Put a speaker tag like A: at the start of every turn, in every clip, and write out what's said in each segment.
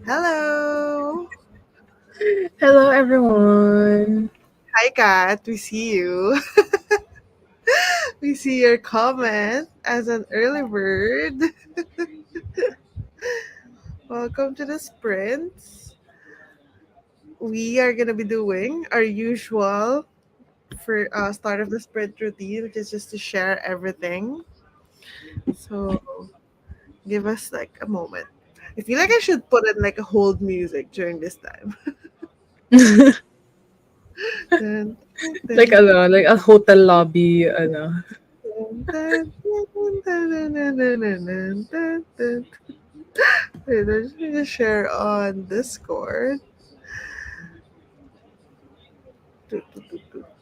A: Hello.
B: Hello, everyone.
A: Hi, Kat. We see you. We see your comment as an early bird. Welcome to the sprints. We are going to be doing our usual for start of the sprint routine, which is just to share everything. So give us like a moment. I feel like I should put in like a hold music during this time. Dun,
B: like
A: dun,
B: ano, like a hotel lobby, ano.
A: dun, dun, dun, dun, dun, dun, dun, dun, dun, dun. Wait, let me just share on Discord.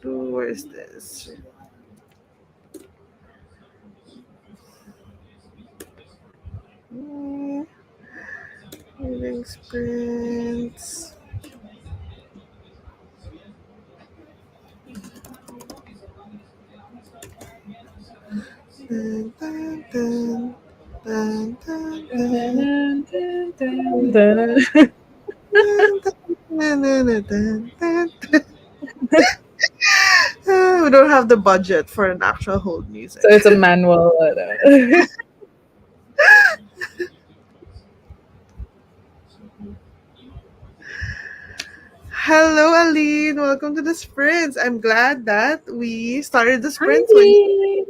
A: Where is this? Hmm, Reading sprints. Dun, dun, dun, dun, dun, dun, dun, dun, dun, dun, dun, dun, dun. We don't have the budget for an actual hold
B: So
A: music.
B: it's a manual, ano.
A: Hello, Aline. Welcome to the sprints. I'm glad that we started the
B: Hi,
A: sprints when
B: Lee.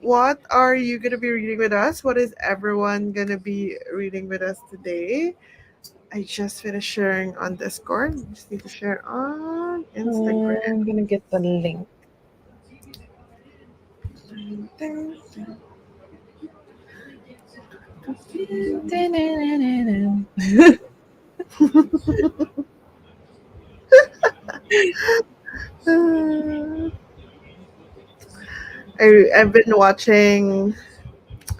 A: what are you going to be reading with us? What is everyone going to be reading with us today? I just finished sharing on Discord. Just need to share on Instagram.
B: I'm gonna get the link.
A: Dun, dun, dun. I've been watching,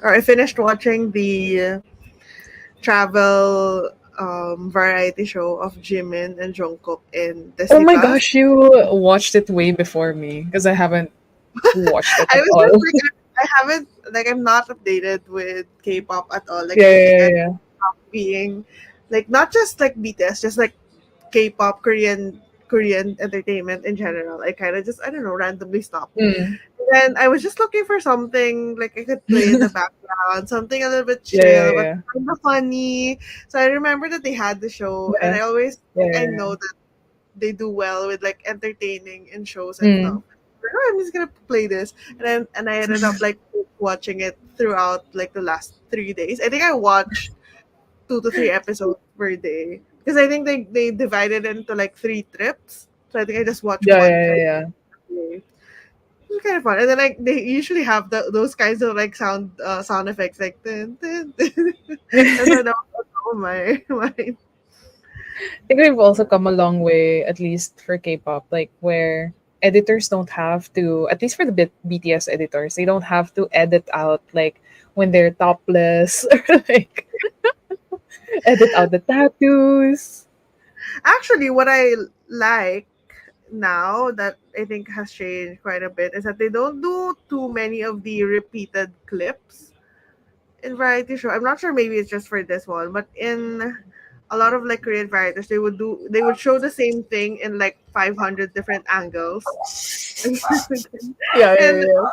A: or I finished watching the travel variety show of Jimin and Jungkook in
B: Oh
A: Disney
B: my
A: Plus.
B: gosh, you watched it way before me because I haven't watched it
A: I
B: at
A: was just
B: all.
A: like, I haven't, like, I'm not updated with K-pop at all. Like,
B: Yeah,
A: I think
B: yeah,
A: I'm
B: yeah.
A: being, like, not just like BTS, just like K-pop, Korean entertainment in general. I kind of just, I don't know, randomly stopped.
B: Mm.
A: And I was just looking for something like I could play in the background, something a little bit
B: Yeah, yeah,
A: chill but
B: yeah.
A: kind of funny. So I remember that they had the show, and
B: Yeah,
A: I always
B: yeah,
A: like I
B: yeah.
A: know that they do well with like entertaining in shows and
B: Mm.
A: stuff. Like, oh, I'm just gonna play this, and I ended up like watching it throughout like the last 3 days. I think I watched 2 to 3 episodes per day because I think they divided it into like 3 trips. So I think I just watched
B: Yeah,
A: one
B: yeah,
A: trip.
B: yeah,
A: It's kind of fun, and then like they usually have those kinds of like sound effects like dun, dun, dun. That's
B: yeah.
A: what that was on my mind.
B: I think we've also come a long way, at least for K-pop, like where editors don't have to, at least for the BTS editors, they don't have to edit out like when they're topless or like edit out the tattoos.
A: Actually, what I like now that I think has changed quite a bit is that they don't do too many of the repeated clips in variety show. I'm not sure, maybe it's just for this one, but in a lot of like Korean varieties, they would show the same thing in like 500 different angles.
B: Yeah, yeah,
A: And
B: yeah.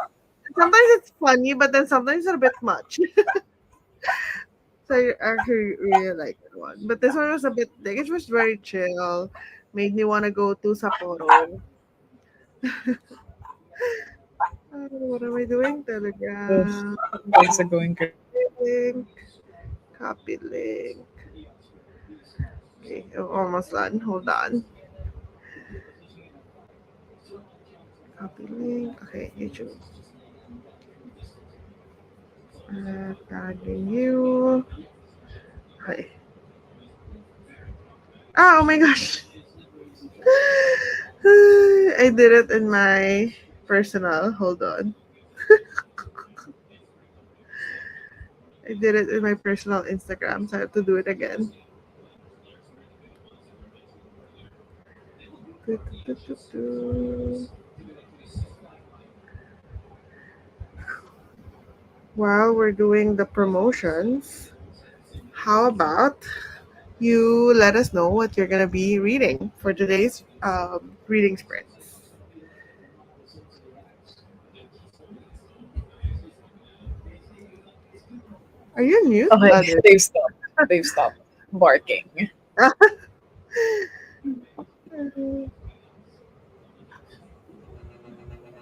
A: sometimes it's funny, but then sometimes it's a bit much. So I actually really like that one. But this one was a bit like it was very chill. Made me want to go to Sapporo. What am I doing?
B: Ugh,
A: Telegram.
B: things are going crazy.
A: Link. Copy link. Okay, almost done. Hold on. Copy link. Okay, YouTube. Tagging you. Okay. Ah, oh my gosh. I did it in my personal. Hold on. I did it in my personal Instagram, so I have to do it again. Do, do, do, do. While we're doing the promotions, how about you let us know what you're gonna be reading for today's reading sprints? Are you on mute?
B: Okay,
A: Oh, there.
B: they've stopped. They've stopped barking.
A: Do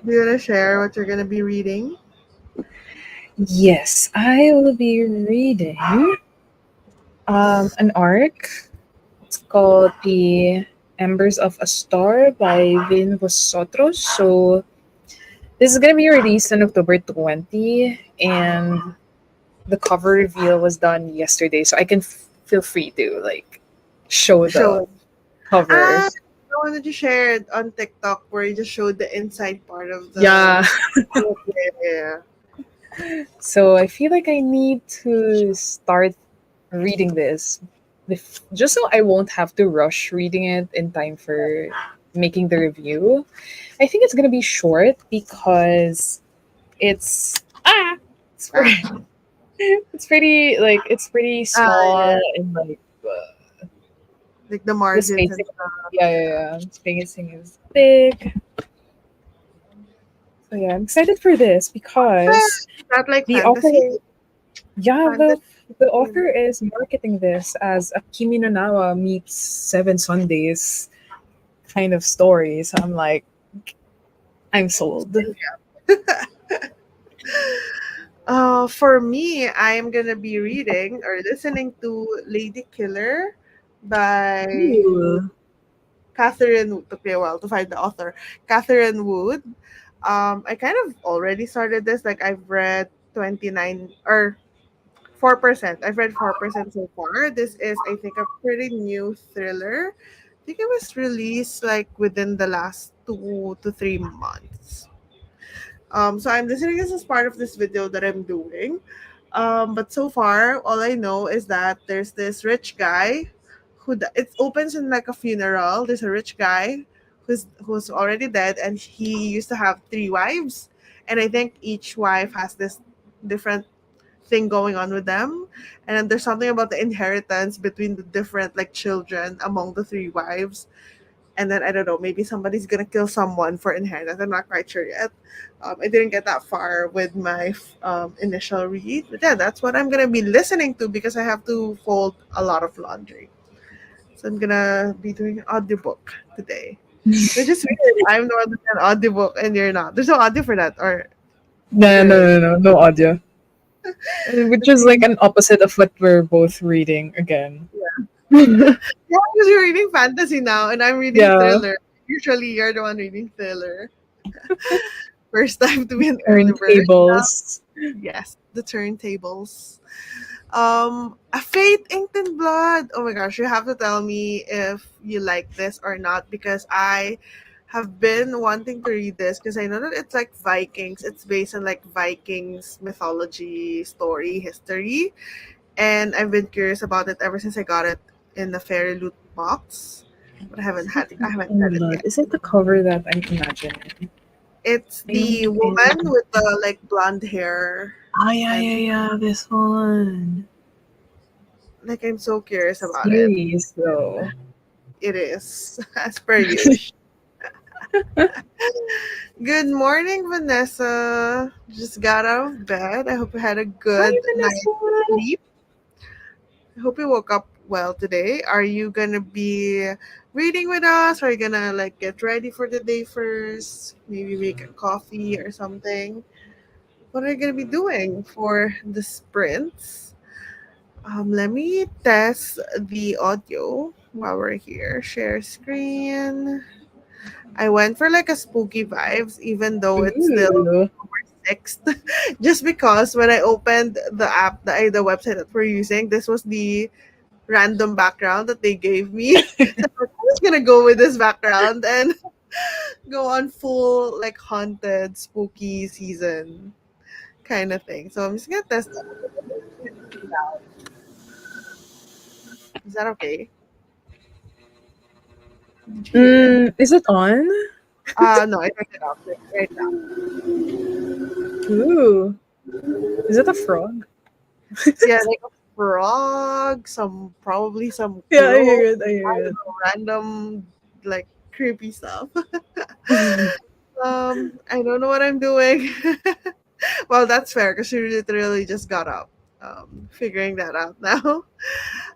A: you wanna share what you're gonna be reading?
B: Yes, I will be reading an arc. It's called The Embers of a Star by Vin Vosotros. So this is gonna be released on October 20, and the cover reveal was done yesterday, so I can feel free to like show the
A: Show.
B: cover.
A: The one that you shared on TikTok where you just showed the inside part of
B: Yeah.
A: the. Yeah.
B: So I feel like I need to start reading this just so I won't have to rush reading it in time for making the review. I think it's gonna be short because it's it's
A: Ah,
B: pretty, it's pretty like it's pretty
A: yeah.
B: small and like
A: Like the
B: the
A: margins and
B: spacing.
A: stuff.
B: Yeah. Spacing is big. So yeah, I'm excited for this because
A: Is that like
B: the author,
A: fantasy?
B: yeah,
A: Fantasy.
B: the author is marketing this as a Kimi no Nawa meets Seven Sundays kind of story. So I'm like, I'm sold.
A: For me, I am gonna be reading or listening to Lady Killer by
B: Ooh.
A: Catherine. Took me a while to find the author. Catherine Wood. I kind of already started this. Like I've read 29 or 4%. I've read 4% so far. This is, I think, a pretty new thriller. I think it was released like within the last 2 to 3 months. So I'm listening this as part of this video that I'm doing. But so far, all I know is that there's this rich guy it opens in like a funeral. There's a rich guy who's already dead, and he used to have 3 wives, and I think each wife has this different thing going on with them, and then there's something about the inheritance between the different like children among the 3 wives, and then I don't know, maybe somebody's gonna kill someone for inheritance. I'm not quite sure yet. I didn't get that far with my initial read, but yeah, that's what I'm gonna be listening to because I have to fold a lot of laundry. So I'm gonna be doing an audiobook today, which is weird. I'm the one doing an audiobook and you're not. There's no audio for that, or
B: No,
A: there
B: no,
A: is.
B: no, no, no audio. Which
A: That's
B: is
A: weird.
B: like an opposite of what we're both reading again.
A: Yeah,
B: Yeah.
A: because you're reading fantasy now, and I'm reading thriller. Usually, you're the one reading thriller. First time to be an early bird.
B: Turntables.
A: Yes, the turntables. A Fate Inked in Blood. Oh my gosh, you have to tell me if you like this or not because I have been wanting to read this because I know that it's like Vikings. It's based on like Vikings mythology, story, history, and I've been curious about it ever since I got it in the Fairy Loot box, but I haven't read it
B: Blood.
A: yet.
B: Is it the cover that I'm imagining?
A: It's the
B: Ink
A: woman
B: in.
A: with the like blonde hair,
B: Ah, yeah,
A: and
B: this one.
A: like I'm so curious about it.
B: Series, though.
A: It is, as per usual. Good morning, Vanessa. Just got out of bed. I hope you had a
B: Hi,
A: good night's
B: Vanessa.
A: sleep. I hope you woke up well today. Are you gonna be reading with us? Are you gonna like get ready for the day first? Maybe make a coffee or something. What are you gonna be doing for the sprints? Let me test the audio while we're here. Share screen. I went for like a spooky vibes, even though it's still
B: Ooh.
A: 6th, just because when I opened the app, the website that we're using, this was the random background that they gave me. So I'm just gonna go with this background and go on full like haunted, spooky season kind of thing. So I'm just gonna test that. Is that okay? Did you hear it?
B: Is it on?
A: No, I turned it off right now.
B: Ooh. Is it a frog?
A: Yeah, like frog, some probably some
B: Yeah, I
A: crow.
B: hear it. I
A: I
B: hear
A: don't know, random like creepy stuff.
B: it.
A: I don't know what I'm doing. Well, that's fair because she literally just got up. Figuring that out now.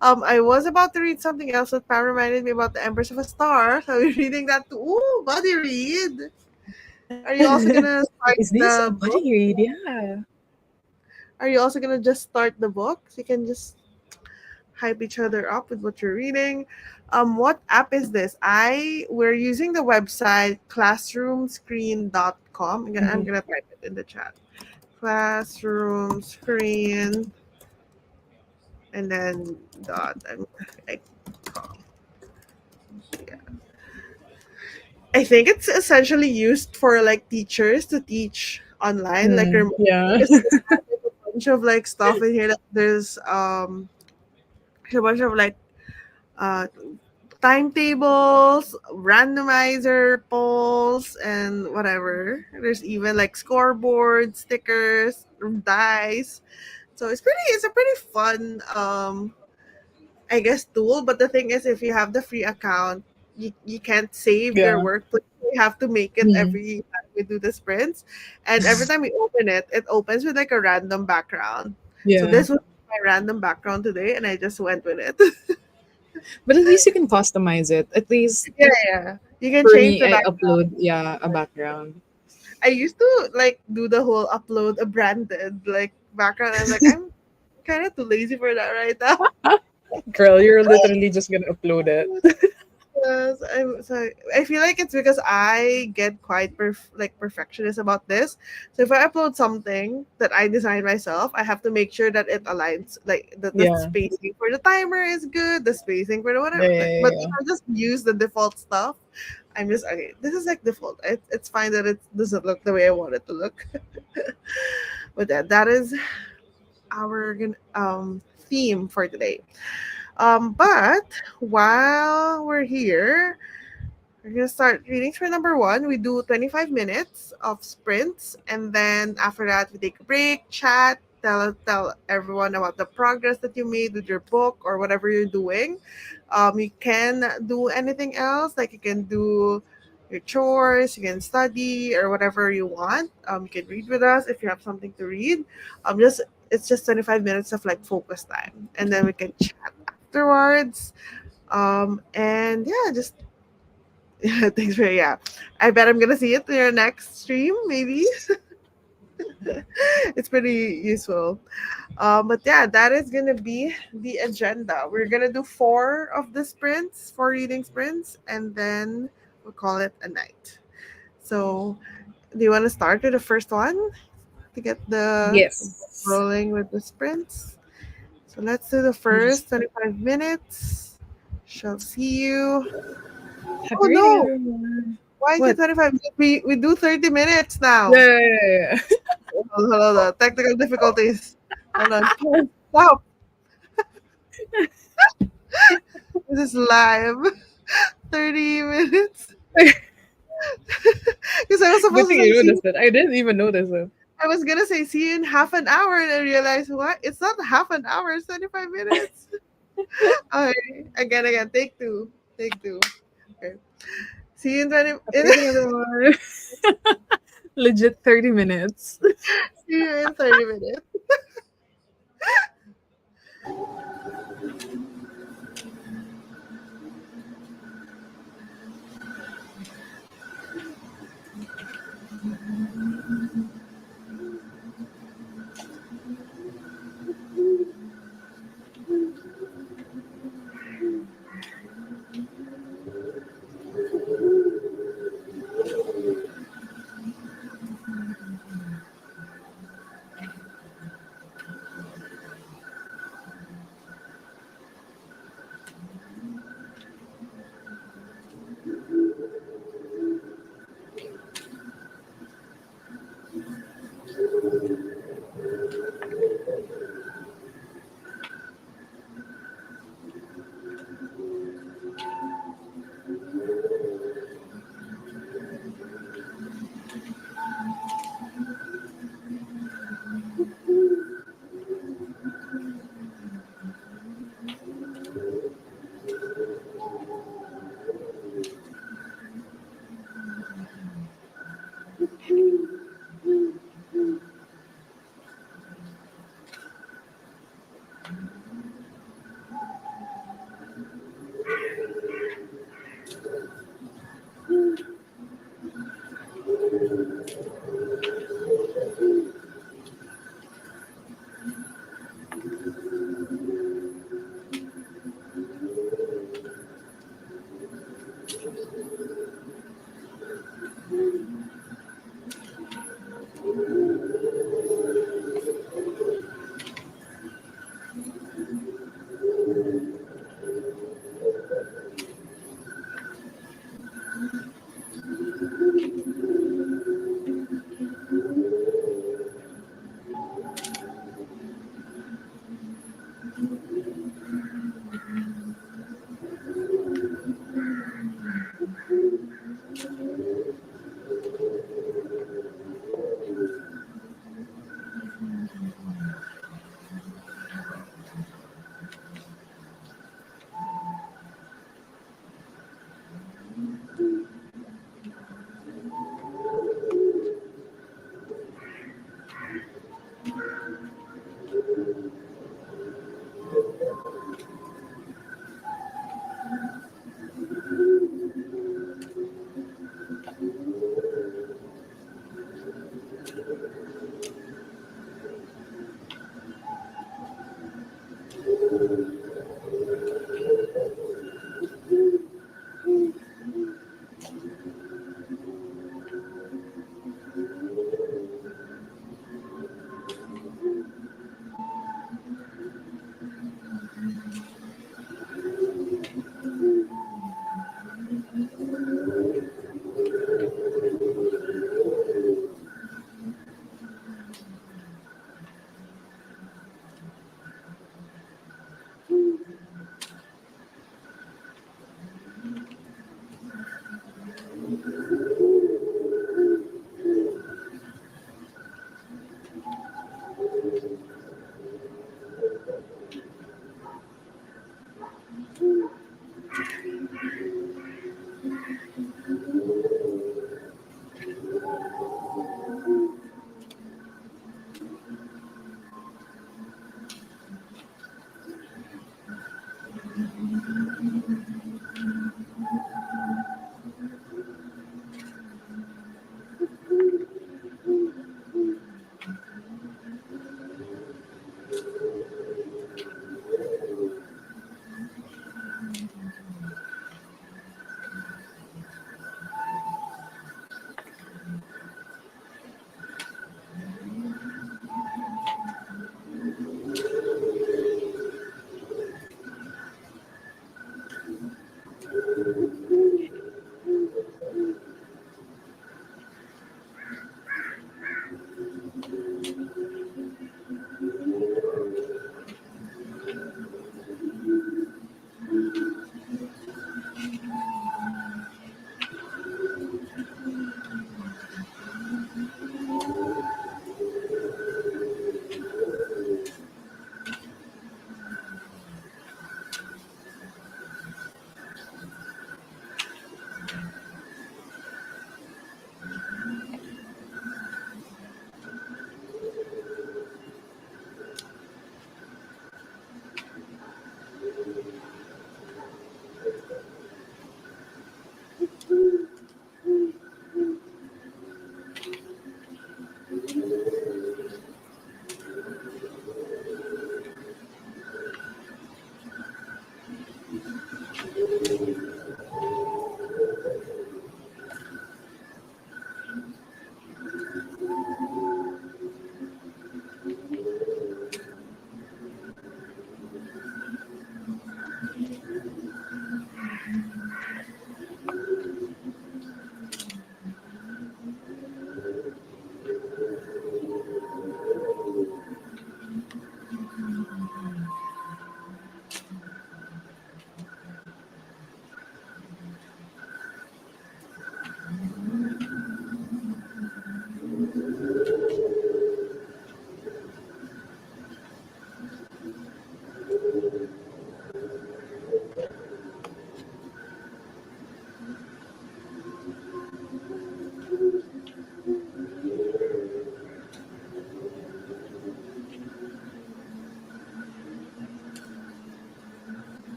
A: I was about to read something else that Pam reminded me about the Empress of a Star. So I'm reading that too. Ooh, buddy read. Are you also gonna start
B: Is this a
A: the book?
B: buddy read? Yeah.
A: Are you also gonna just start the book? So you can just hype each other up with what you're reading. What app is this? We're using the website classroomscreen.com. I'm
B: Mhm.
A: gonna type it in the chat. Classroom screen and then dot and I, yeah. I think it's essentially used for like teachers to teach online, like
B: Mm,
A: remote,
B: yeah.
A: because it has like a bunch of like stuff in here. Like there's a bunch of like uh timetables, randomizer polls, and whatever. There's even like scoreboard stickers, dice. So it's a pretty fun I guess tool. But the thing is, if you have the free account, you can't save your
B: Yeah.
A: work. You have to make it
B: Mm,
A: every time we do the sprints, and every time we open it, it opens with like a random background. So
B: yeah.
A: this was my random background today, and I just went with it.
B: But at least you can customize it. At least
A: Yeah, yeah. You can
B: for
A: change
B: me,
A: the
B: I
A: background.
B: upload, yeah, a background.
A: I used to like do the whole upload a branded like background. I'm like, I'm kind of too lazy for that right now.
B: Girl, you're literally just gonna upload it.
A: Yes, I feel like it's because I get quite perfectionist about this. So if I upload something that I designed myself, I have to make sure that it aligns, like the
B: Yeah.
A: spacing for the timer is good, the spacing for the
B: Yeah,
A: whatever.
B: yeah,
A: But if
B: yeah.
A: I just use the default stuff, I'm just okay. This is like default. It's fine that it doesn't look the way I want it to look. But that is our theme for today. But while we're here, we're gonna start readings for number one. We do 25 minutes of sprints, and then after that, we take a break, chat, tell everyone about the progress that you made with your book or whatever you're doing. You can do anything else, like you can do your chores, you can study or whatever you want. You can read with us if you have something to read. Just it's just 25 minutes of like focus time, and then we can chat afterwards. And yeah, just thanks for yeah. I bet I'm gonna see it in your next stream, maybe. It's pretty useful. But yeah, that is gonna be the agenda. We're gonna do four reading sprints, and then we'll call it a night. So, do you want to start with the first one to get the ball
B: Yes.
A: rolling with the sprints? So let's do the
B: I'm just
A: first 25 minutes. Shall see you.
B: happy
A: Oh
B: reading,
A: no!
B: everyone.
A: Why is it
B: What?
A: 25 minutes? We do 30 minutes
B: Yeah,
A: now.
B: yeah, yeah, yeah.
A: Hold on. Technical difficulties. Hold on. Stop. This is live. 30 minutes. Because I was
B: Good
A: supposed to
B: thing
A: say,
B: you
A: see,
B: noticed it. I didn't even notice it.
A: I was going to say, see you in half an hour. And I realized, what? It's not half an hour, it's 25 minutes. Okay. Again. Take two. Take two. Okay. See you in 20.
B: Happy reading, everyone. Legit 30 minutes.
A: See you in 30 minutes.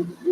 A: Hello.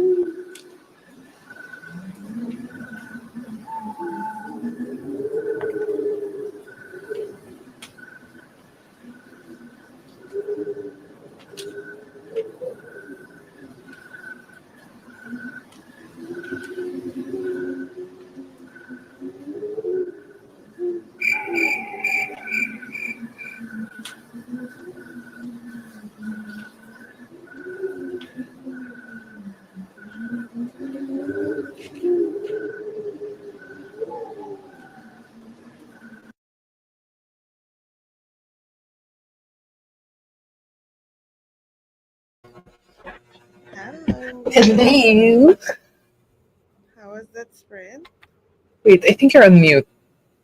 B: Hello.
A: How was that sprint?
B: Wait, I think you're on mute.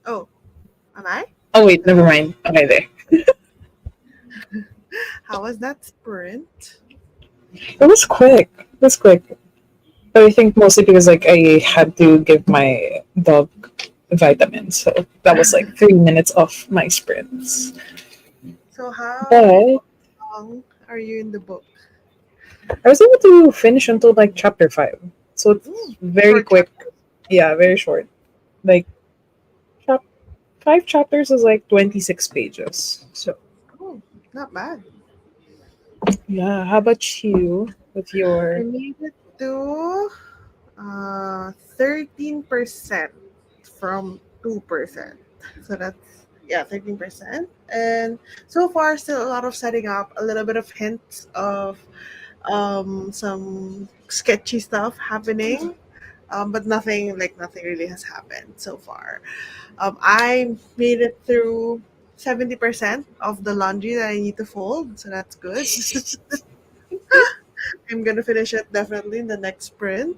A: Oh, am I?
B: Oh wait, never
A: Hello.
B: mind. Okay, there.
A: How was that sprint?
B: It was quick. It was quick. But I think mostly because like I had to give my dog vitamins, so that was like 3 minutes of my sprints.
A: So how
B: But
A: long are you in the book?
B: I was able to finish until like chapter 5, so it's
A: Ooh,
B: very
A: short
B: quick.
A: chapters.
B: Yeah, very short. Like chap- 5 chapters is like 26 pages. So
A: Oh, not bad.
B: yeah, how about you with
A: I
B: your?
A: made it to 13% from 2%. So that's, yeah, 13%. And so far, still a lot of setting up, a little bit of hints of some sketchy stuff happening. But nothing really has happened so far. I made it through 70% of the laundry that I need to fold, so that's good. I'm gonna finish it definitely in the next sprint.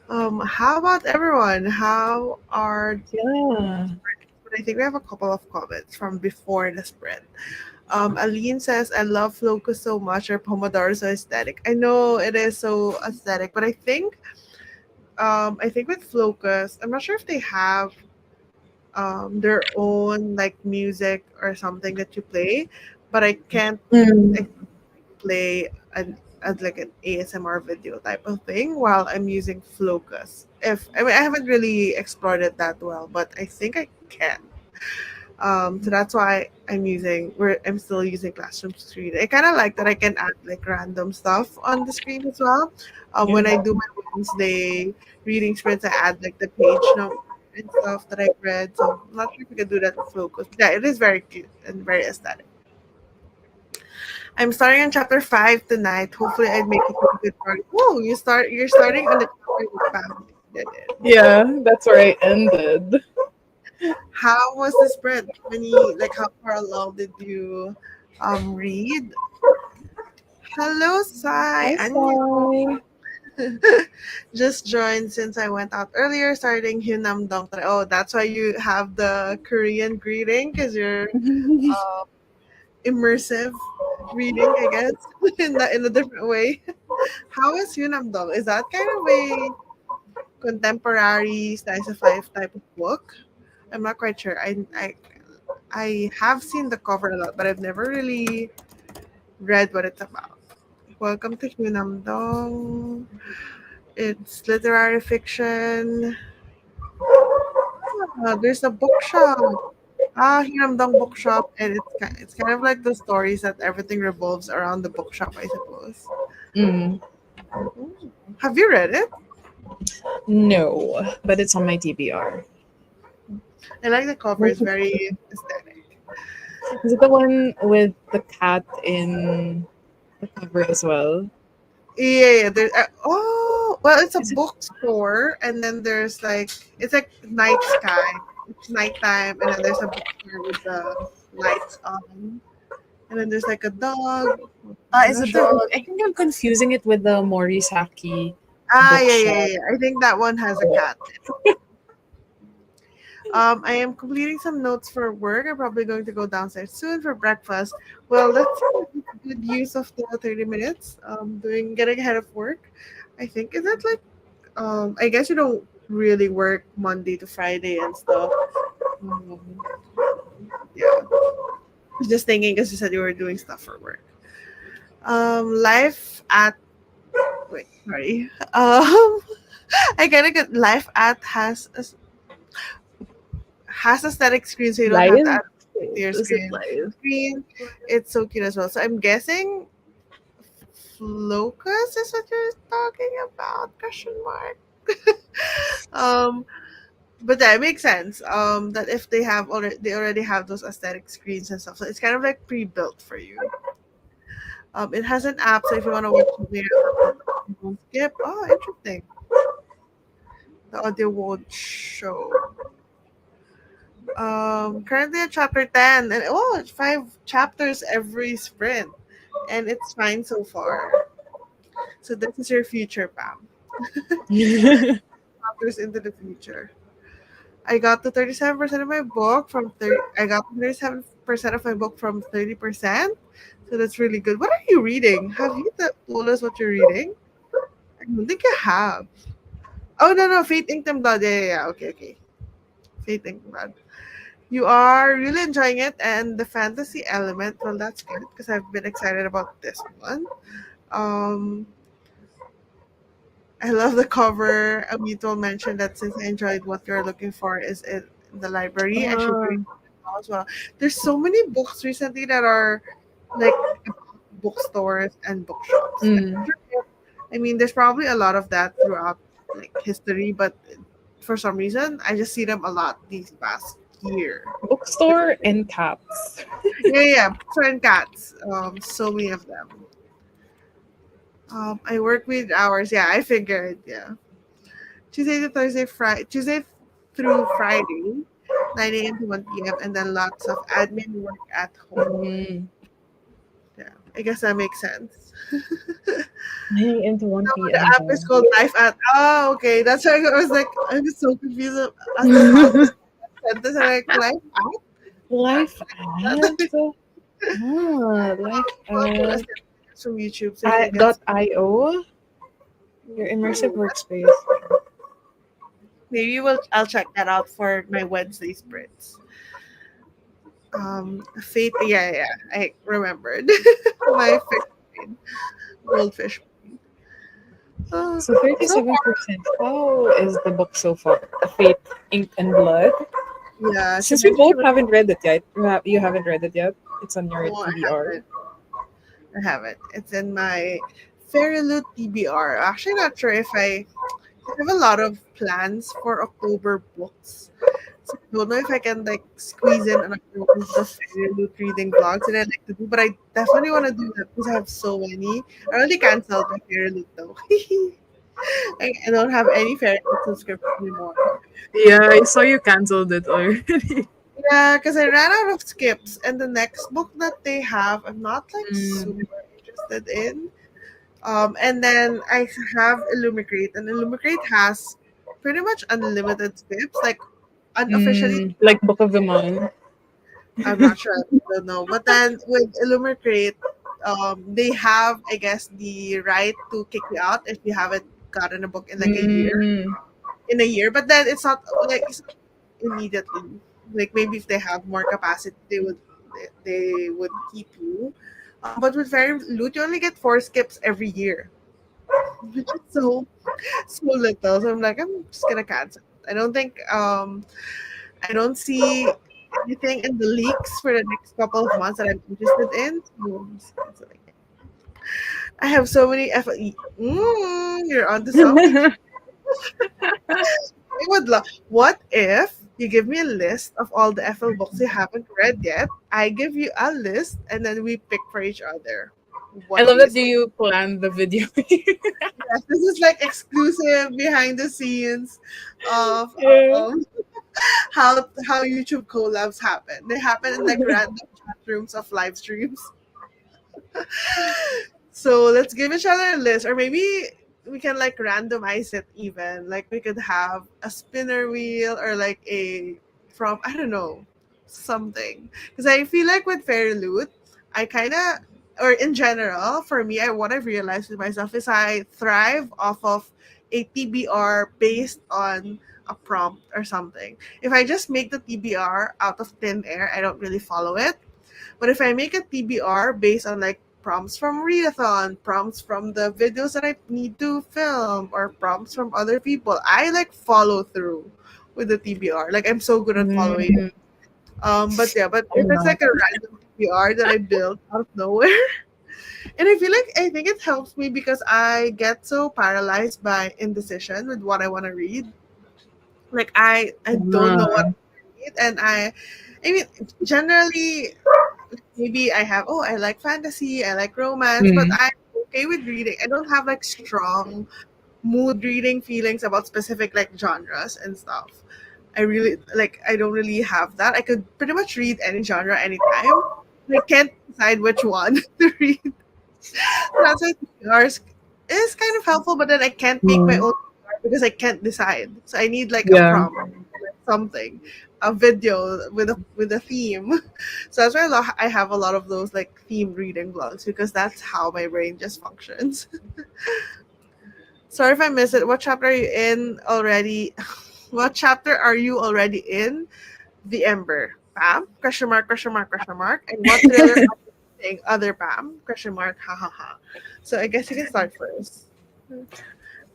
A: How about everyone? How are
B: Yeah.
A: but I think we have a couple of comments from before the sprint. Aline says, I love Locust so much, or Pomodoro so aesthetic. I know it is so aesthetic, but I think with Flocus, I'm not sure if they have their own like music or something that you play, but I can't
B: Mm,
A: like, play as like an ASMR video type of thing while I'm using Flocus. If I mean I haven't really explored it that well, but I think I can. So that's why I'm still using Classroom Screen. I kind of like that I can add like random stuff on the screen as well. When I
B: yeah.
A: do my Wednesday reading sprints, I add like the page number and stuff that I've read. So I'm not sure if we can do that with Focus. But yeah, it is very cute and very aesthetic. I'm starting on chapter 5 tonight. Hopefully, I'd make it pretty good progress. Oh, you're starting on the chapter with Pams. Did it?
B: Yeah, that's where I ended.
A: How was the spread? How far along did you read? Hello, Sai.
B: Hi,
A: Anyo.
B: Sai.
A: Just joined since I went out earlier, starting Hyunam Dong. Oh, that's why you have the Korean greeting because you're uh, immersive reading, I guess, in a different way. How is Hyunam Dong? Is that kind of a contemporary slice of life type of book? I'm not quite sure. I have seen the cover a lot, but I've never really read what it's about. Welcome to Hyunam Dong. It's literary fiction. There's a bookshop. Hyunam Dong Bookshop, and it's kind of like the stories that everything revolves around the bookshop, I suppose.
B: Mm,
A: Ooh. Have you read it?
B: no, but it's on my TBR.
A: I like the cover. It's very aesthetic.
B: Is it the one with the cat in the cover as well?
A: Yeah, yeah. Well, it's a
B: Is it?
A: bookstore, and then there's like it's like night sky. It's nighttime, and then there's a bookstore with the lights on, and then there's like a dog. I'm
B: Is
A: not
B: a
A: sure.
B: dog. I think I'm confusing it with the Morisaki
A: Yeah, yeah,
B: bookshop.
A: yeah, yeah. I think that one has a cat. I am completing some notes for work. I'm probably going to go downstairs soon for breakfast. Well, that's a good use of the 30 minutes. Doing getting ahead of work. I think is it like I guess you don't really work Monday to Friday and stuff. Um, yeah, just thinking because you said you were doing stuff for work. Life at Wait, sorry. I gotta get Life at has aesthetic screen, so you don't have to
B: Live?
A: add to your
B: Is it
A: screen.
B: live?
A: It's so cute as well. So I'm guessing Locus is what you're talking about? Question mark. um, but that makes sense. That if they already have those aesthetic screens and stuff, so it's kind of like pre-built for you. It has an app, so if you want to watch something, you don't skip. Oh, interesting. The audio won't show. Currently at chapter 10, and oh, it's 5 chapters every sprint, and it's fine so far. So this is your future, Pam. Chapters into the future. I got to 37% of my book from 30. I got 37% of my book from 30%. So that's really good. What are you reading? Have you told us what you're reading? I don't think you have. Oh no no, Fate Ink and Blood. Yeah. Okay okay. Fate Ink and Blood. You are really enjoying it, and the fantasy element. Well, that's good because I've been excited about this one. Um, I love the cover. Amito mentioned that since I enjoyed what you're looking for is in the library, I should read
B: Ah,
A: it as well. There's so many books recently that are like bookstores and bookshops.
B: mm.
A: I mean, there's probably a lot of that throughout like history, but for some reason, I just see them a lot these past year.
B: Bookstore and cats.
A: Yeah, bookstore and cats. So many of them. I work with hours. Yeah, I figured. Yeah. Tuesday through Friday, 9 a.m. to 1 p.m., and then lots of admin work at home.
B: Mm.
A: Yeah, I guess that makes sense.
B: 9 a.m. to 1
A: The
B: p.m.
A: app is
B: though.
A: called Life at. Oh, okay. That's why I was like, I was so confused as to how to send this. And like, Life at?
B: Life
A: That's
B: at life at
A: from YouTube, so you
B: I
A: can get.
B: dot io. Your immersive workspace.
A: Maybe I'll check that out for my Wednesday sprints. Fate. Yeah, yeah. I remembered my fish brain, goldfish.
B: So
A: So far,
B: 37%. How is the book so far? Fate, Ink and Blood.
A: yeah. She
B: Since we
A: mentioned she
B: both
A: was.
B: haven't read it yet. You haven't read it yet. It's on your
A: No, I
B: TBR.
A: haven't. I haven't. It's in my Fairy Loot TBR. Actually, not sure if I have a lot of plans for October books. So I don't know if I can like squeeze in another one of the Fairy Loot reading vlogs that I like to do, but I definitely want to do that because I have so many. I already canceled my Fairy Loot though. I don't have any Fairy Loot subscription anymore.
B: Yeah, I saw you canceled it already.
A: Yeah, because I ran out of skips, and the next book that they have, I'm not like
B: Mm,
A: super interested in. And then I have Illumicrate, and Illumicrate has pretty much unlimited skips. Like unofficially,
B: like Book of the Month.
A: I'm not sure. I don't know. But then with Illumicrate, they have, I guess, the right to kick you out if you haven't gotten a book in like a year.
B: Mm,
A: In a year, but then it's not immediately. Like maybe if they have more capacity, they would keep you. But with Fairy Loot, you only get 4 skips every year, which is so little. So I'm like, I'm just gonna cancel. I don't see anything in the leaks for the next couple of months that I'm interested in. So I'm just canceling it. I have so many you're onto something. I would love. What if you give me a list of all the FL books you haven't read yet? I give you a list, and then we pick for each other.
B: I
A: What
B: love
A: do you
B: that
A: say?
B: you planned the video.
A: Yes, this is like exclusive behind the scenes of
B: Yeah.
A: um, how YouTube collabs happen. They happen in like random chat rooms of live streams. So let's give each other a list, or maybe we can like randomize it even. Like we could have a spinner wheel or like a from I don't know something. Because I feel like with Fairy Loot, I kind of or in general for me, what I've realized with myself is I thrive off of a TBR based on a prompt or something. If I just make the TBR out of thin air, I don't really follow it. But if I make a TBR based on like prompts from readathon, prompts from the videos that I need to film, or prompts from other people. I like follow through with the TBR. Like I'm so good at following.
B: Mm,
A: But yeah, but if
B: I'm
A: it's
B: not.
A: like a random TBR that I built out of nowhere, and I feel like I think it helps me because I get so paralyzed by indecision with what I want to read. Like I don't know what
B: Ah,
A: to read, and I mean generally maybe I have, oh, I like fantasy, I like romance, but
B: mm,
A: I'm okay with reading. I don't have like strong mood reading feelings about specific like genres and stuff. I really like I don't really have that. I could pretty much read any genre anytime. I can't decide which one to read. That's why TBRs is kind of helpful, but then I can't make my
B: mm,
A: own TBR because I can't decide. So I need like a
B: yeah.
A: prompt, like something, a video with a theme. So that's why I have a lot of those like theme reading vlogs because that's how my brain just functions. Sorry if I missed it. What chapter are you in already? What chapter are you already in? The Ember. Pam? Question mark, question mark, question mark. And what thriller are you reading? Other Pam? Question mark, ha ha ha. So I guess you can start first.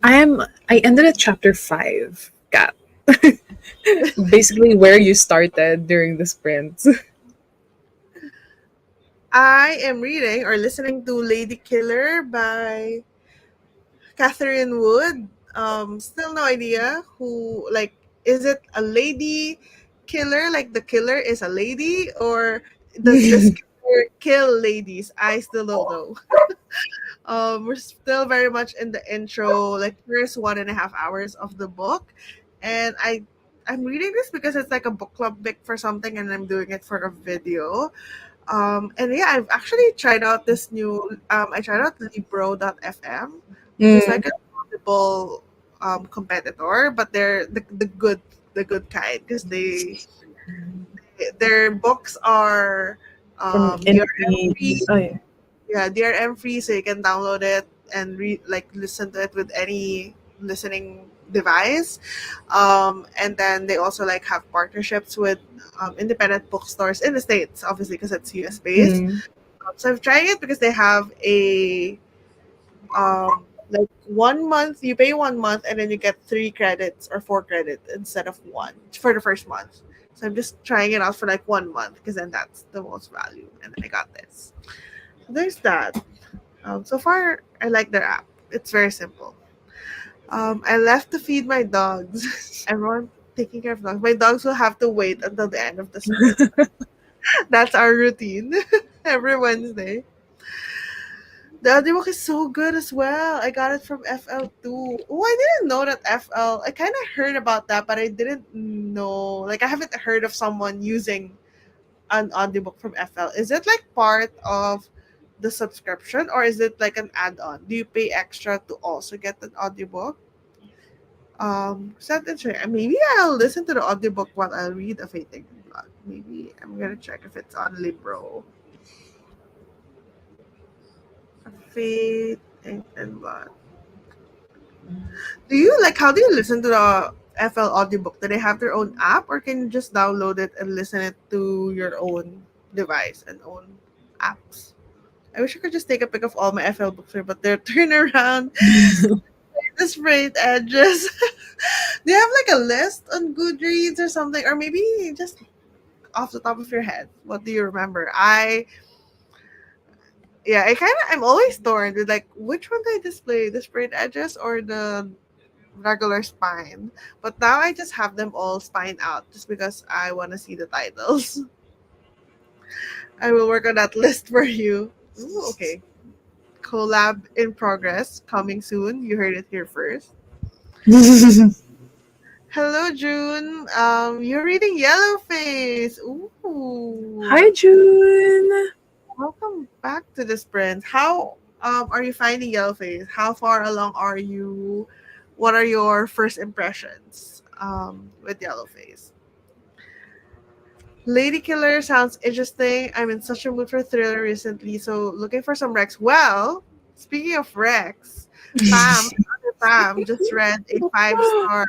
B: I ended at chapter 5. Cat. Basically where you started during the sprint.
A: I am reading or listening to Lady Killer by Catherine Wood. Still no idea who, like, is it a lady killer? Like the killer is a lady, or does this killer kill ladies? I still don't know. We're still very much in the intro, like first 1.5 hours of the book, and I'm reading this because it's like a book club pick for something, and I'm doing it for a video. And yeah, I've actually tried out this new. I tried out Libro.fm, which is
B: Mm,
A: like an audible competitor, but they're the good kind because their books are
B: from
A: DRM
B: NP.
A: free.
B: Oh, yeah.
A: Yeah, DRM free, so you can download it and listen to it with any listening device. And then they also like have partnerships with independent bookstores in the states, obviously because it's US based.
B: Mm,
A: So I'm trying it because they have a like 1 month. You pay 1 month and then you get 3 credits or 4 credits instead of one for the first month. So I'm just trying it out for like 1 month because then that's the most value, and I got this. So there's that. So far, I like their app. It's very simple. I left to feed my dogs. Everyone taking care of dogs. My dogs will have to wait until the end of the sprint. That's our routine every Wednesday. The audiobook is so good as well. I got it from FL too. Oh, I didn't know that FL. I kind of heard about that, but I didn't know. Like, I haven't heard of someone using an audiobook from FL. Is it like part of the subscription or is it like an add-on? Do you pay extra to also get an audiobook? So that's interesting. Maybe I'll listen to the audiobook while I read A Fate in Blood. Maybe I'm gonna check if it's on Libro. A Fate in Blood. Do you like how do you listen to the FL audiobook? Do they have their own app or can you just download it and listen it to your own device and own apps? I wish I could just take a pic of all my FL books here, but they're turned around. The sprayed edges. Do you have like a list on Goodreads or something? Or maybe just off the top of your head, what do you remember? I'm always torn with like which one do I display? The sprayed edges or the regular spine? But now I just have them all spine out just because I wanna see the titles. I will work on that list for you. Ooh, okay. Collab in progress, coming soon. You heard it here first. Hello, June. You're reading Yellowface. Ooh,
B: Hi, June.
A: welcome back to the sprint. How are you finding Yellowface? How far along are you? What are your first impressions with Yellowface? Lady Killer sounds interesting. I'm in such a mood for thriller recently, so looking for some Rex. Well, speaking of Rex, Pam, other Pam just read a 5-star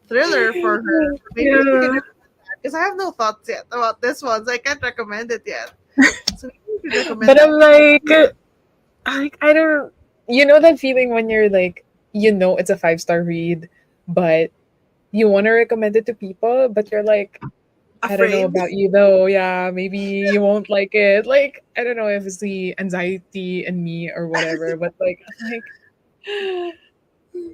A: thriller for her. So maybe she can
B: Yeah.
A: recommend that because I have no thoughts yet about this one, so I can't recommend it yet. So maybe you could recommend
B: But
A: that.
B: I'm like, I don't. You know that feeling when you're like, it's a 5-star read, but you want to recommend it to people, but you're like, I don't know
A: Afraid.
B: about you though. Yeah, maybe you won't like it. Like, I don't know if it's the anxiety in me or whatever, but like, I'm like,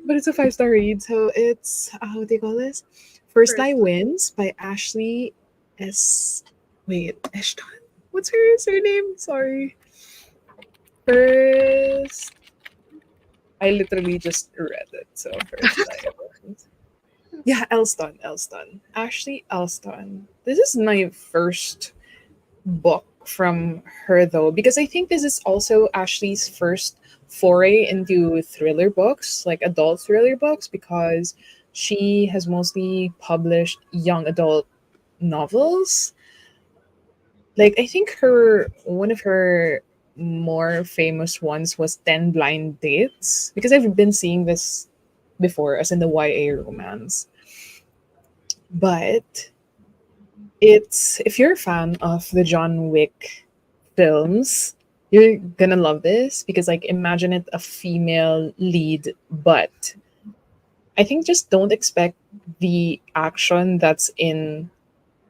B: but it's a 5-star read. So it's, what do you call this? First
A: First.
B: Eye Wins by Ashley S. Wait, Ashton? What's her surname? Sorry. First. I literally just read it. So First Eye Wins. Yeah, Elston. Elston. Ashley Elston. This is my first book from her though, because I think this is also Ashley's first foray into thriller books, like adult thriller books, because she has mostly published young adult novels. Like I think her one of her more famous ones was 10 Blind Dates, because I've been seeing this before as in the YA romance. But it's if you're a fan of the John Wick films, you're gonna love this because like imagine it a female lead, but I think just don't expect the action that's in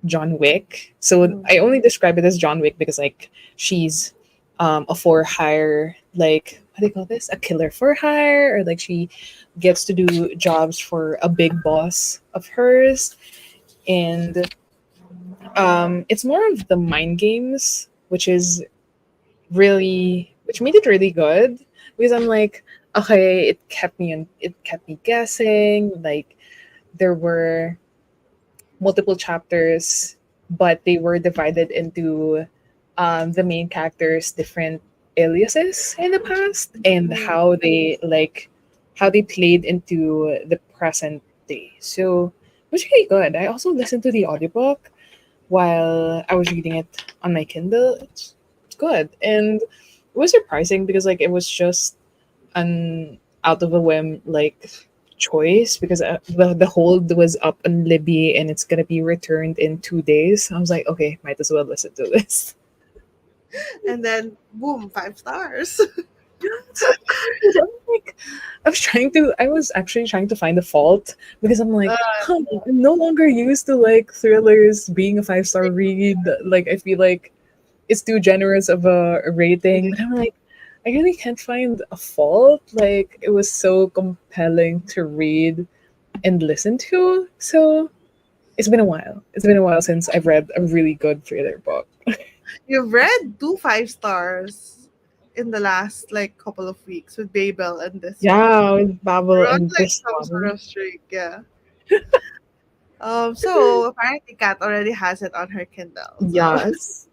B: John Wick. So
A: Mm.
B: I only describe it as John Wick because like she's a for hire, like what do you call this? A killer for hire, or like she gets to do jobs for a big boss of hers. And it's more of the mind games, which made it really good because I'm like, okay, it kept me guessing. Like there were multiple chapters, but they were divided into the main characters' different aliases in the past and
A: Mm.
B: how they played into the present day. So it was really good. I also listened to the audiobook while I was reading it on my Kindle. It's good. And it was surprising because like it was just an out of a whim like choice because the hold was up on Libby and it's gonna be returned in 2 days. I was like, okay, might as well listen to this.
A: And then boom, 5 stars.
B: So good. I was actually trying to find a fault because I'm like, huh, I'm no longer used to like thrillers being a 5-star read. Like I feel like it's too generous of a rating. But I'm like, I really can't find a fault. Like it was so compelling to read and listen to. So it's been a while. It's been a while since I've read a really good thriller book.
A: You've read two 5 stars in the last like couple of weeks with Babel and this one.
B: Yeah, with Babel
A: You're on
B: and
A: like
B: this
A: some sort
B: one.
A: of streak, yeah. So apparently Kat already has it on her Kindle. So
B: Yes.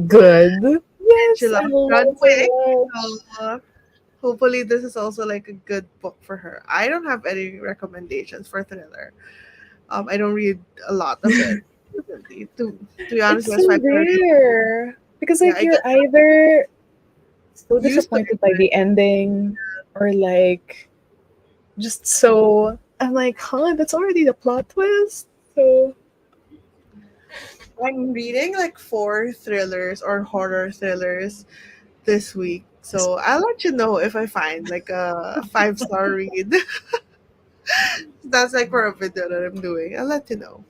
B: Good.
A: she
B: Yes, I
A: loves
B: love
A: John
B: it so
A: Wick.
B: much.
A: So hopefully this is also like a good book for her. I don't have any recommendations for thriller. I don't read a lot of it. Really. To be honest,
B: It's
A: that's
B: so
A: why I already
B: rare. Because
A: yeah,
B: like
A: I get
B: you're either so
A: used to
B: disappointed by the ending or like just so I'm like, huh, that's already the plot twist. So
A: I'm reading like four thrillers or horror thrillers this week. So I'll let you know if I find like a 5 star read. That's like for a video that I'm doing. I'll let you know.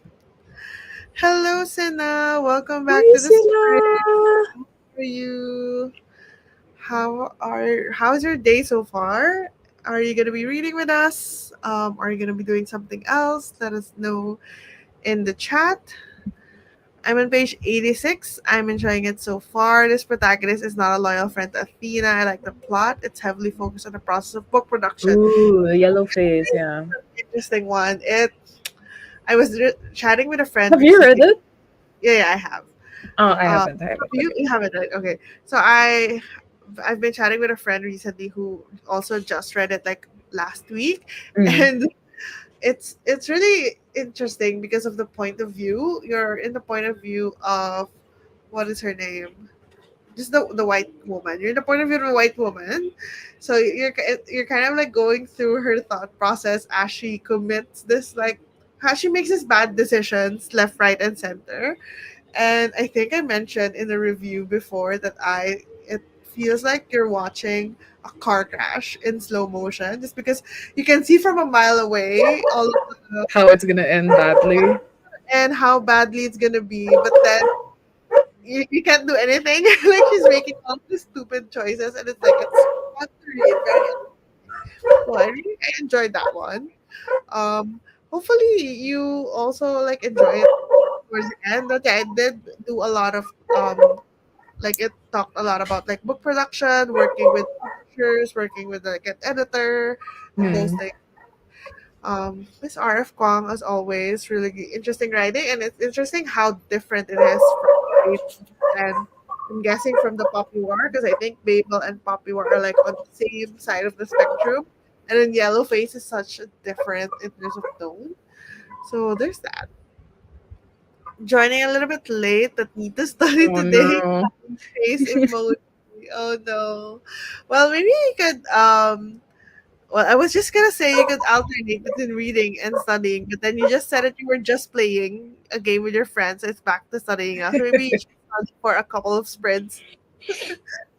A: Hello, Sina. Welcome back
B: hi
A: to the stream.
B: Sina.
A: For you. How's your day so far? Are you gonna be reading with us? Are you gonna be doing something else? Let us know in the chat. I'm on page 86. I'm enjoying it so far. This protagonist is not a loyal friend to Athena. I like the plot. It's heavily focused on the process of book production.
B: Ooh, the yellow face, yeah.
A: Interesting one. I was chatting with a friend
B: Have you read
A: recently.
B: it?
A: Yeah, I have.
B: Oh, I
A: Uh,
B: haven't. I haven't.
A: you haven't, right? Okay. So I've been chatting with a friend recently who also just read it like last week,
B: Okay.
A: and it's really interesting because of the point of view. You're in the point of view of what is her name? Just the white woman. You're in the point of view of a white woman, so you're kind of like going through her thought process as she commits this like how she makes these bad decisions left, right, and center. And I think I mentioned in the review before that I it feels like you're watching a car crash in slow motion, just because you can see from a mile away all of the
B: How it's gonna end badly.
A: and how badly it's gonna be, but then you can't do anything. Like she's making all these stupid choices, and it's fun to read, very. So I enjoyed that one. Um, Hopefully you also like enjoy it towards the end. Okay, I did do a lot of like it talked a lot about like book production, working with publishers, working with like an editor, and those
B: Hmm.
A: things. Miss R.F. Kwong, as always, really interesting writing, and it's interesting how different it is from Babel and I'm guessing from the Poppy War, because I think Babel and Poppy War are like on the same side of the spectrum, and then Yellowface is such a different in terms of tone. So there's that. Joining a little bit late that need to study
B: Oh
A: today.
B: no.
A: Face emoji. Oh no. Well, maybe you could well, I was just gonna say you could alternate between reading and studying, but then you just said that you were just playing a game with your friends. So it's back to studying now. So maybe you should study for a couple of sprints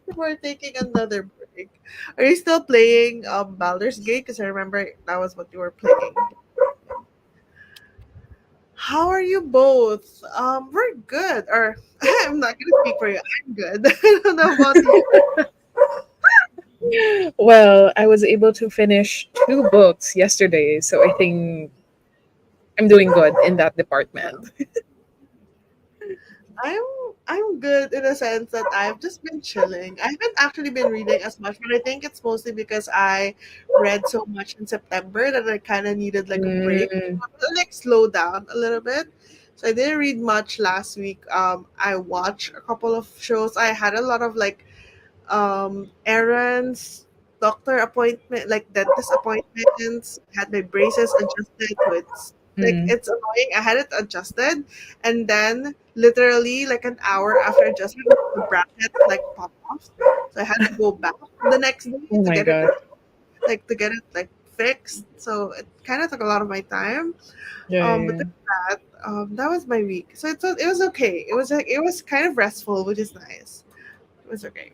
A: before taking another break. Are you still playing Baldur's Gate? Because I remember that was what you were playing. How are you both? We're good. Or I'm not gonna speak for you. I'm good. I don't know about you.
B: Well, I was able to finish two books yesterday, so I think I'm doing good in that department.
A: I'm I'm good in a sense that I've just been chilling. I haven't actually been reading as much, but I think it's mostly because I read so much in September that I kind of needed like a break,
B: Mm,
A: like slow down a little bit. So I didn't read much last week. I watched a couple of shows. I had a lot of like errands, doctor appointment, like dentist appointments. Had my braces adjusted, so
B: mm.
A: it's annoying. I had it adjusted, and then literally like an hour after adjustment, the bracket like popped off. So I had to go back the next day
B: Oh
A: to
B: my
A: get it
B: god.
A: like fixed. So it kind of took a lot of my time.
B: Yeah,
A: But
B: yeah.
A: then that was my week. So it was okay. It was kind of restful, which is nice. It was okay.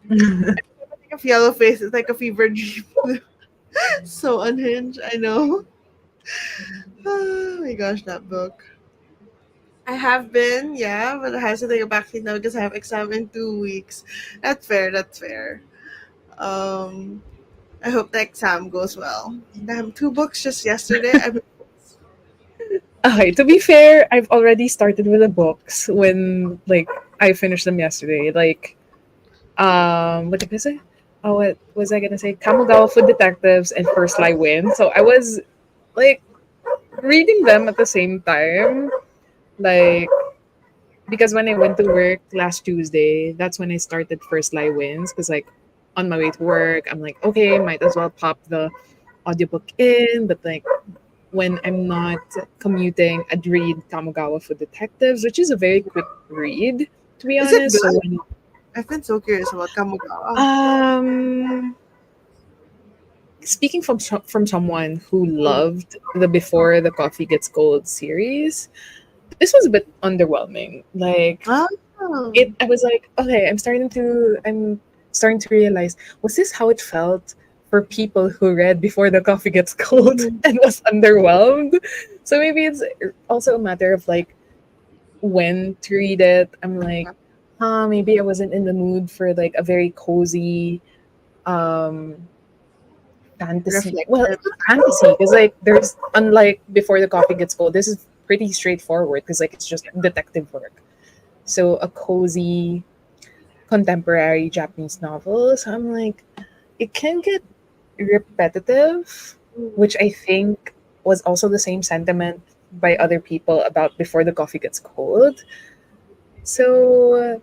A: I think of Yellow Face is like a fever dream. So unhinged, I know. Oh my gosh, that book. I have been, yeah, but I have to take a backseat now because I have exam in 2 weeks. That's fair, that's fair. Um, I hope the exam goes well. Damn, two books just yesterday. I mean,
B: Okay, to be fair, I've already started with the books when like I finished them yesterday. Like what did I say? Oh, what was I gonna say? Kamogawa Food Detectives and First Lie Win. So I was like reading them at the same time. Like because when I went to work last Tuesday, that's when I started First Lie Wins. Because like on my way to work, I'm like, okay, might as well pop the audiobook in. But like when I'm not commuting, I'd read Kamogawa for Detectives, which is a very quick read, to be
A: is it
B: honest.
A: good?
B: So when
A: I've been so curious about Kamugawa.
B: um speaking from someone who loved the Before the Coffee Gets Cold series, this was a bit underwhelming. Like
A: Oh.
B: I was like, okay, I'm starting to realize, was this how it felt for people who read Before the Coffee Gets Cold
A: Mhm.
B: and was underwhelmed? So maybe it's also a matter of like when to read it. I'm like, maybe I wasn't in the mood for like a very cozy um fantasy. Well,
A: Reflective.
B: it's not fantasy because like there's unlike Before the Coffee Gets Cold, this is pretty straightforward because like it's just detective work. So a cozy contemporary Japanese novel. So I'm like, it can get repetitive,
A: Mm.
B: which I think was also the same sentiment by other people about Before the Coffee Gets Cold. So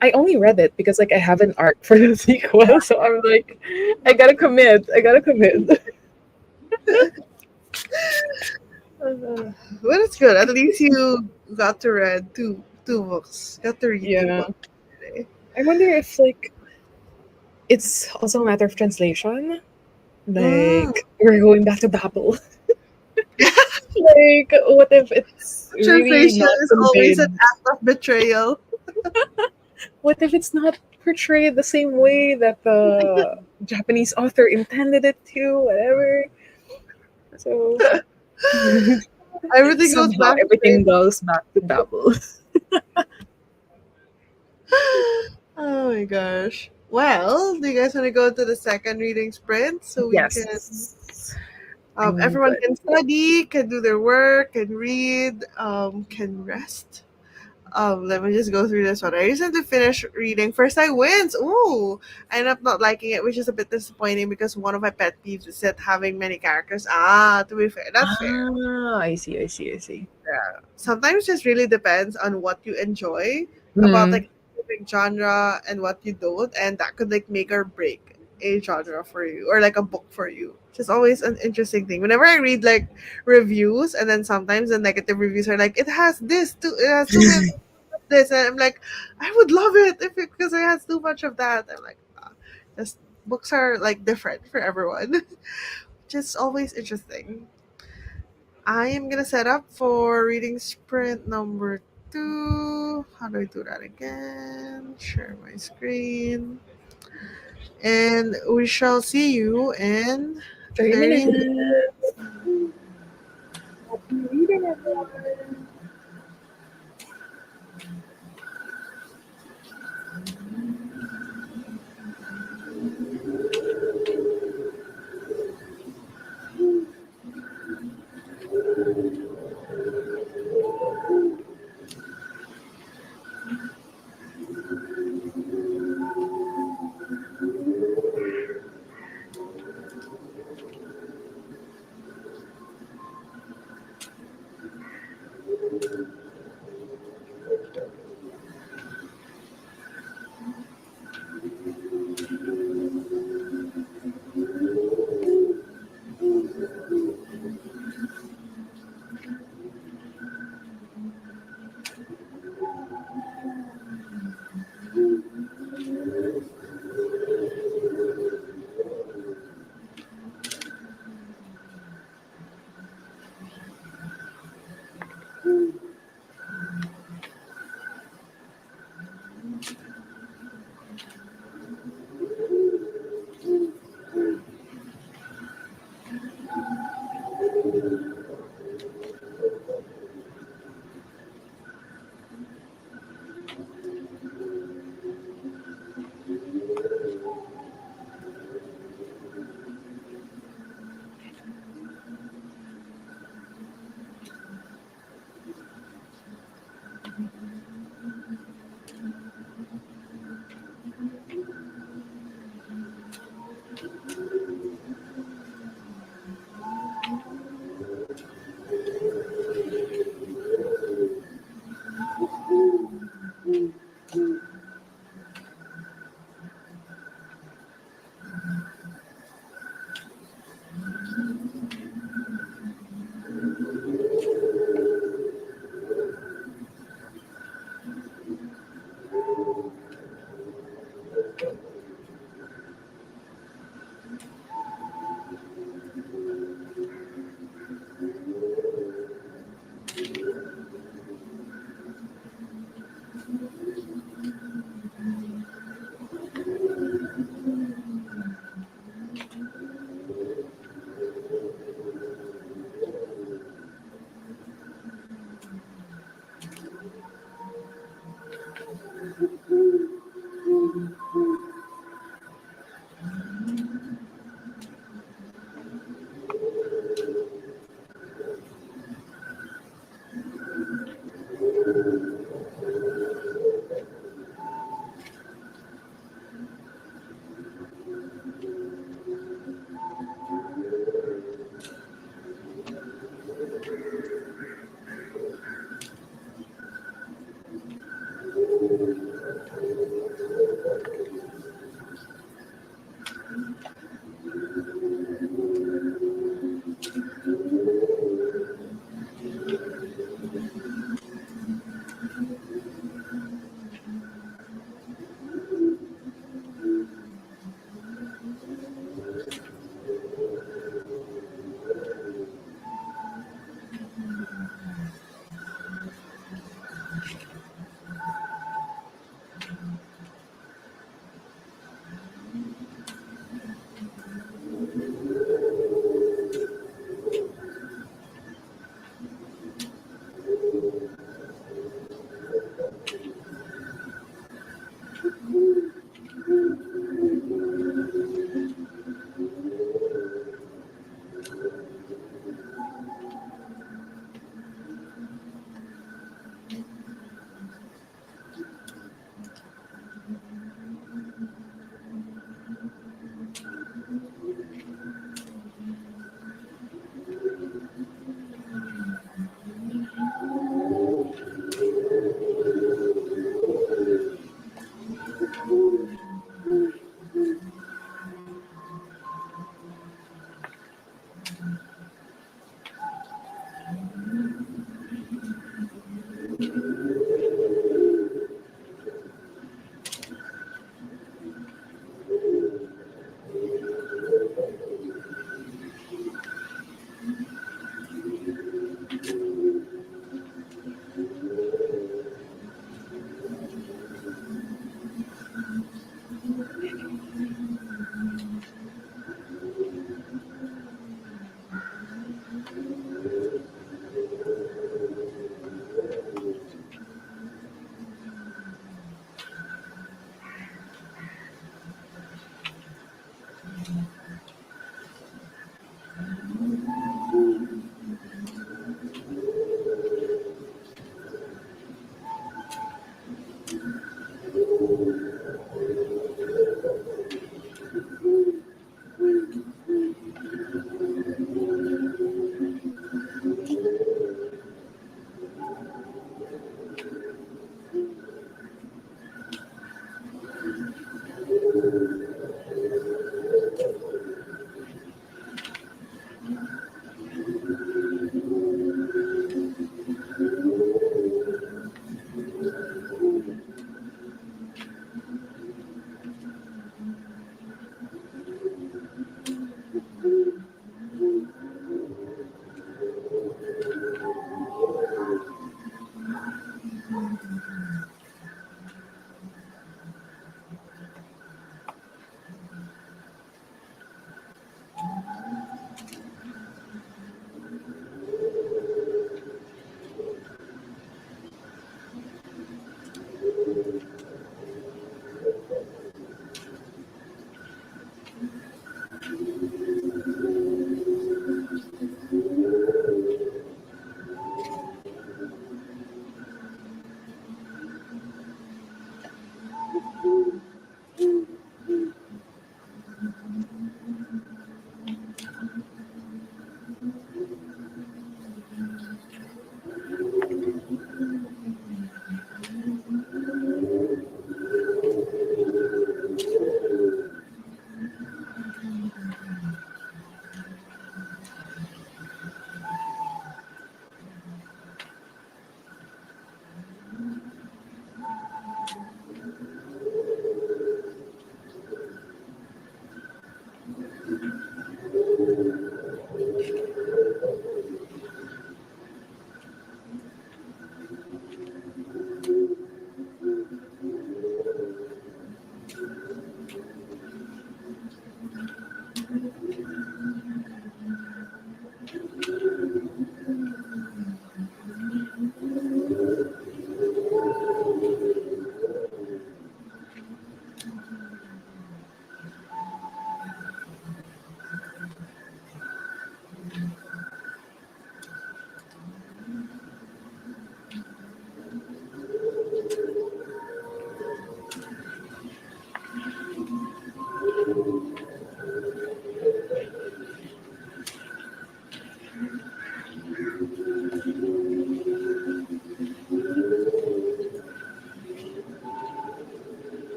B: I only read it because like I have an arc for the sequel. So I'm like, I gotta commit. I gotta commit.
A: But it's good. At least you got to read two books. Got to read two
B: Yeah.
A: books today.
B: I wonder if like it's also a matter of translation.
A: Mm.
B: Like we're going back to Babel. Like what if it's really
A: Translation
B: not
A: is always an
B: conveyed?
A: act of betrayal.
B: What if it's not portray it the same way that the Japanese author intended it to, whatever. So
A: Everything goes
B: somehow
A: back to
B: everything goes back to Babel.
A: oh my gosh. Well, do you guys want to go to the second reading sprint so we can
B: Yes. I'm
A: everyone
B: good.
A: can study, can do their work, can read, can rest. Let me just go through this one. I recently finished reading First I Wins. Ooh, I ended up not liking it, which is a bit disappointing because one of my pet peeves is that having many characters. Ah, to be fair, that's fair.
B: Ah, I see, I see, I see.
A: Yeah. Sometimes just really depends on what you enjoy about
B: Hmm.
A: like specific genre and what you don't, and that could like make or break a genre for you or like a book for you. Which is always an interesting thing. Whenever I read like reviews, and then sometimes the negative reviews are like, it has this too, it has too much of this, and I'm like, I would love it if it because it has too much of that. I'm like, just books are like different for everyone, which is always interesting. I am gonna set up for reading sprint number 2. How do I do that again? Share my screen. And we shall see you in
B: 30
A: 30 minutes.
B: minutes. Happy reading, everyone.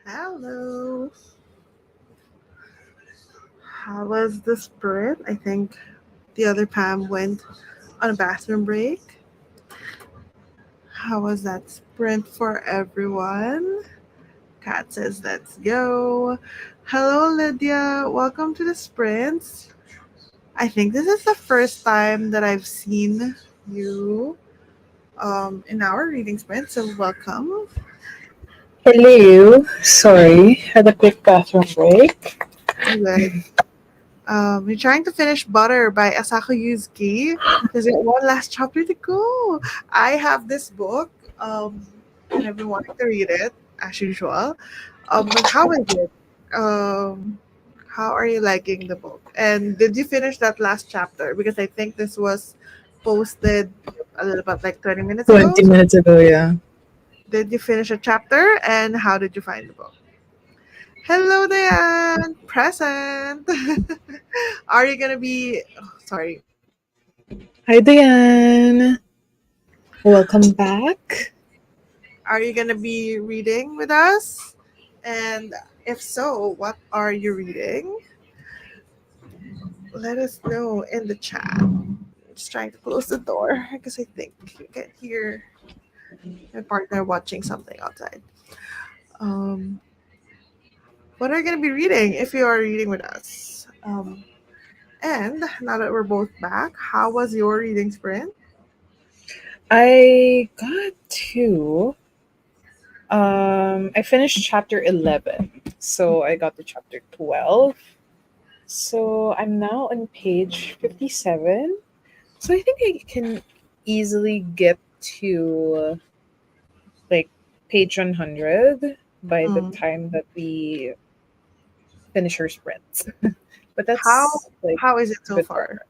A: Hello. How was the sprint? I think the other Pam went on a bathroom break. How was that sprint for everyone? Kat says, let's go. Hello, Lydia. Welcome to the sprints. I think this is the first time that I've seen you in our reading sprint, so welcome.
B: Hello. Sorry, had a quick bathroom break.
A: Good. We're trying to finish Butter by Asako Yuzuki. There's one last chapter to go. I have this book, and I've been wanting to read it as usual. But how is it? Um, how are you liking the book? And did you finish that last chapter? Because I think this was posted a little bit like 20 minutes ago.
B: 20
A: So
B: minutes ago, yeah.
A: did you finish a chapter? And how did you find the book? Hello, Diane. Present. Are you gonna be? Oh, sorry.
B: Hi, Diane. Welcome back.
A: Are you gonna be reading with us? And if so, what are you reading? Let us know in the chat. Just trying to close the door because I think you can hear my partner watching something outside. Um, what are you gonna be reading if you are reading with us? And now that we're both back, how was your reading sprint?
B: I got to. I finished chapter 11, so I got to chapter 12. So I'm now on page 57. So I think I can easily get to like page 100 by the
A: Mm.
B: time that we finish our sprints. But
A: How
B: that's like
A: how is it
B: a
A: so
B: bit
A: far?
B: longer.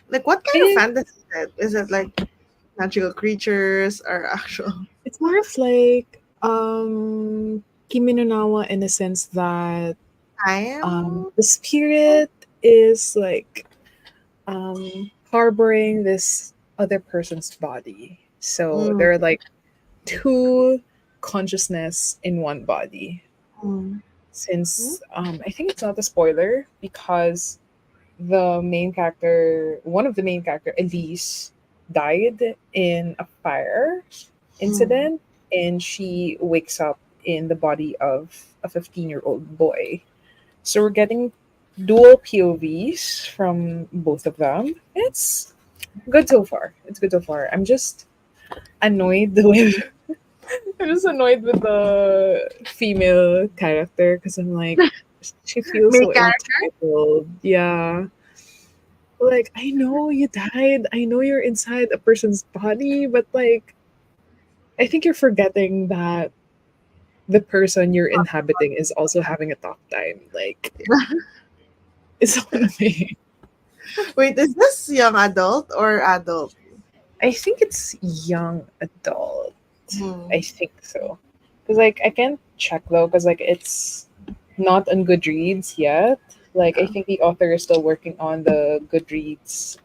A: Like, what kind of
B: It,
A: fantasy is it? Is it like magical creatures or actual
B: it's more of like Kimi no Nawa in a sense that
A: time?
B: the spirit is like harboring this other person's body. So
A: Mm,
B: there are like two consciousness in one body.
A: mm, mm,
B: Since I think it's not a spoiler because the main character, one of the main character, Elise, died in a fire
A: mm.
B: incident, and she wakes up in the body of a 15-year-old boy. So we're getting dual POVs from both of them. It's good so far. It's good so far. I'm just annoyed with I'm just annoyed with the female character because I'm like, she feels
A: Main
B: so
A: character?
B: entitled. Yeah. Like, I know you died. I know you're inside a person's body, but like, I think you're forgetting that the person you're inhabiting is also having a tough time. Like, it's so annoying.
A: Wait, is this young adult or adult?
B: I think it's young adult. I
A: Hmm.
B: think so. Because, like, I can't check though, because, like, it's not on Goodreads yet. Like, I
A: Yeah.
B: think the author is still working on the Goodreads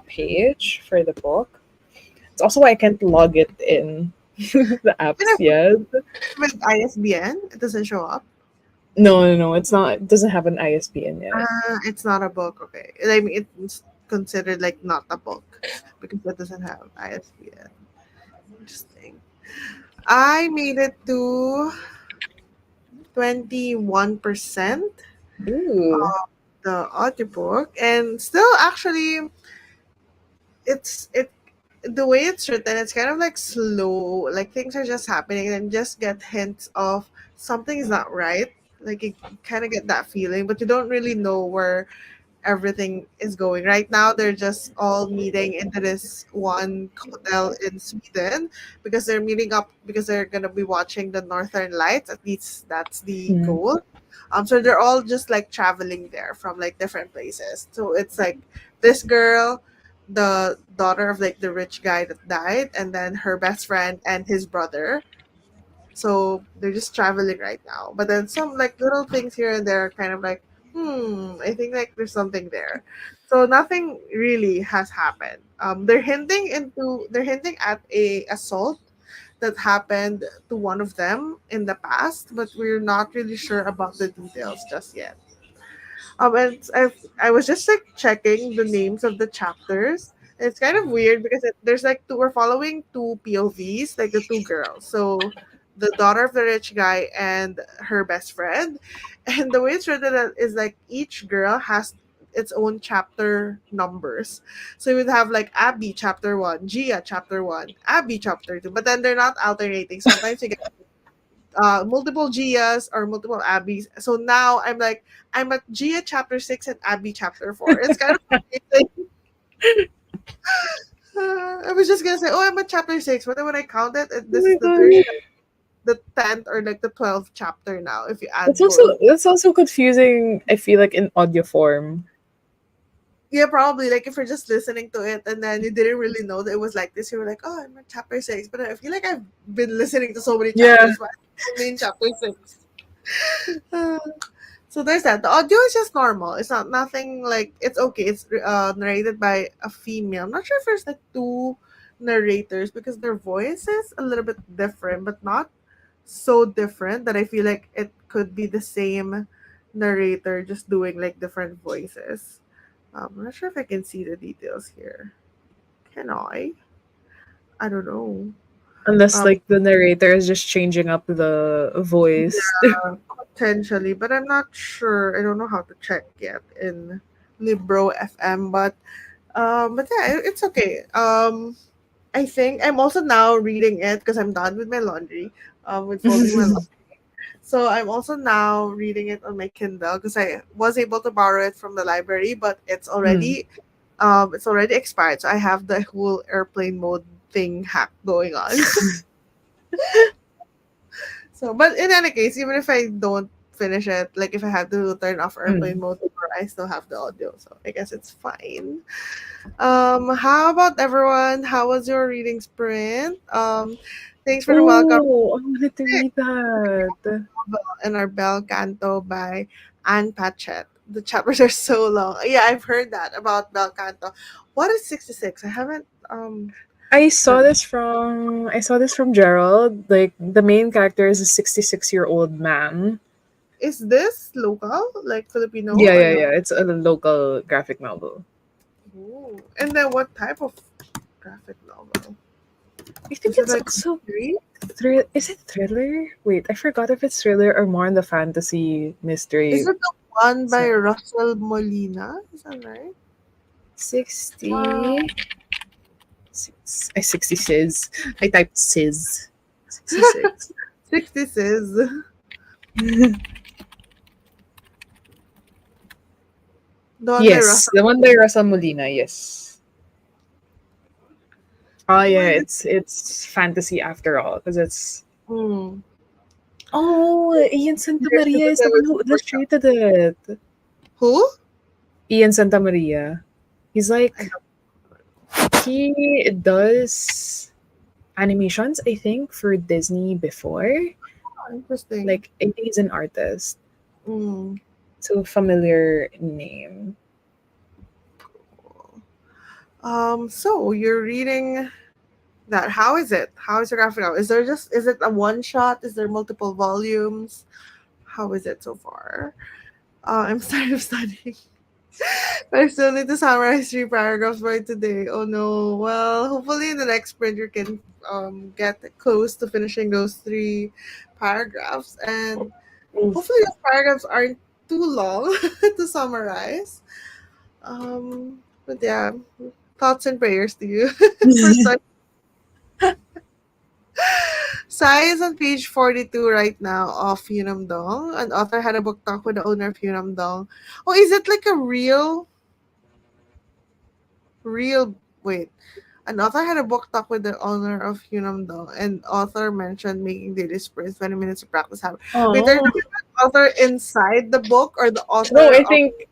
B: page for the book. It's also why I can't log it in the
A: Even
B: apps
A: if
B: yet.
A: with ISBN, it doesn't show up.
B: No, no, no. It's not. It doesn't have an ISBN yet.
A: It's not a book. Okay, I mean it's considered like not a book because it doesn't have ISBN. Interesting. I made it to 21%
B: Ooh.
A: of the audiobook, and still actually it the way it's written, it's kind of like slow, like things are just happening and just get hints of something is not right. Like you kind of get that feeling, but you don't really know where everything is going. Right now, they're just all meeting into this one hotel in Sweden because they're meeting up because they're gonna be watching the Northern Lights. At least that's the
B: Mm.
A: goal. So they're all just like traveling there from like different places. So it's like this girl, the daughter of like the rich guy that died, and then her best friend and his brother. So they're just traveling right now. But then some like little things here and there are kind of like, I think like there's something there. So nothing really has happened. They're hinting at a assault that happened to one of them in the past, but we're not really sure about the details just yet. And I was just like checking the names of the chapters. It's kind of weird because there's like two. We're following two POVs, like the two girls. So the daughter of the rich guy and her best friend, and the way it's written is like each girl has its own chapter numbers. So you would have like Abby chapter one, Gia chapter one, Abby chapter two, but then they're not alternating. Sometimes you get multiple Gias or multiple Abbies. So now I'm at Gia chapter 6 and Abby chapter 4. It's kind of amazing. I was just gonna say, oh, I'm at chapter 6, but then when I counted,
B: Oh
A: this is
B: my
A: the third,
B: gosh.
A: the 10th or like the 12th chapter now. If you
B: That's
A: add
B: also
A: both,
B: that's also confusing, I feel like, in audio form.
A: yeah, probably like if you're just listening to it and then you didn't really know that it was like this, you were like, oh, I'm at chapter 6. But I feel like I've been listening to so many
B: Yeah.
A: chapters, but I'm only in chapter 6. So there's that. The audio is just normal. It's not nothing like it's okay. It's narrated by a female. I'm not sure if there's like two narrators because their voice is a little bit different, but not so different that I feel like it could be the same narrator just doing like different voices. I'm not sure if I can see the details here. Can I? I don't know.
B: Unless
A: Um,
B: like the narrator is just changing up the voice.
A: Potentially, but I'm not sure. I don't know how to check yet in Libro FM, but yeah, it's okay. I think I'm also now reading it because I'm done with my laundry, with folding my laundry. So I'm also now reading it on my Kindle because I was able to borrow it from the library, but
B: Mm.
A: it's already expired. So I have the whole airplane mode thing hack going on. So, but in any case, even if I don't finish it, like if I have to turn off airplane
B: Mm.
A: mode, I still have the audio. So I guess it's fine. How about everyone? How was your reading sprint? Thanks for the welcome
B: Oh, I wanted to read that.
A: in our Bel Canto by Anne Patchett. The chapters are so long. Yeah, I've heard that about Bel Canto. What is 66? I haven't heard.
B: I saw this from Gerald. Like the main character is a 66-year-old man.
A: Is this local, like Filipino
B: Yeah,
A: or
B: yeah,
A: no?
B: yeah. It's a local graphic novel.
A: Ooh. And then what type of graphic novel?
B: I think
A: Is it
B: it's
A: like
B: also
A: mystery?
B: Is it thriller? Wait, I forgot if it's thriller or more on the fantasy
A: Is
B: mystery
A: it the one by
B: side.
A: Russell Molina? Is that right?
B: 60 I 60 says. I typed says. 66.
A: 66. The one by
B: Yes,
A: Russell.
B: the one by Rosa Molina, yes. Oh
A: Oh
B: yeah,
A: my god.
B: it's fantasy after all because it's
A: Hmm.
B: oh, Ian Santa
A: Here's the
B: Maria
A: book
B: is
A: I
B: the one
A: was
B: who
A: super shocked.
B: illustrated it.
A: Who?
B: Ian Santa Maria. He's
A: I
B: like
A: don't
B: he does animations, I think, for Disney before.
A: know. Interesting.
B: Like I think he's an artist.
A: Hmm.
B: So familiar name.
A: So you're reading that. How is it? How is your graphic novel? Is it a one shot? Is there multiple volumes? How is it so far? I'm starting of studying. I still need to summarize 3 paragraphs by today. Oh no. Well, hopefully in the next sprint you can get close to finishing those 3 paragraphs, and hopefully those paragraphs aren't too long to summarize. But yeah, thoughts and prayers to you for such. Sai is on page 42 right now of Yunam Dong. An author had a book talk with the owner of Yunam Dong. Oh, is it like a real, wait. An author had a book talk with the owner of Yunam Dong, and author mentioned making daily sprints, 20 minutes of practice habit. Wait, are you
B: Oh.
A: talking about the author inside the book or the
B: No,
A: author
B: I
A: of.
B: think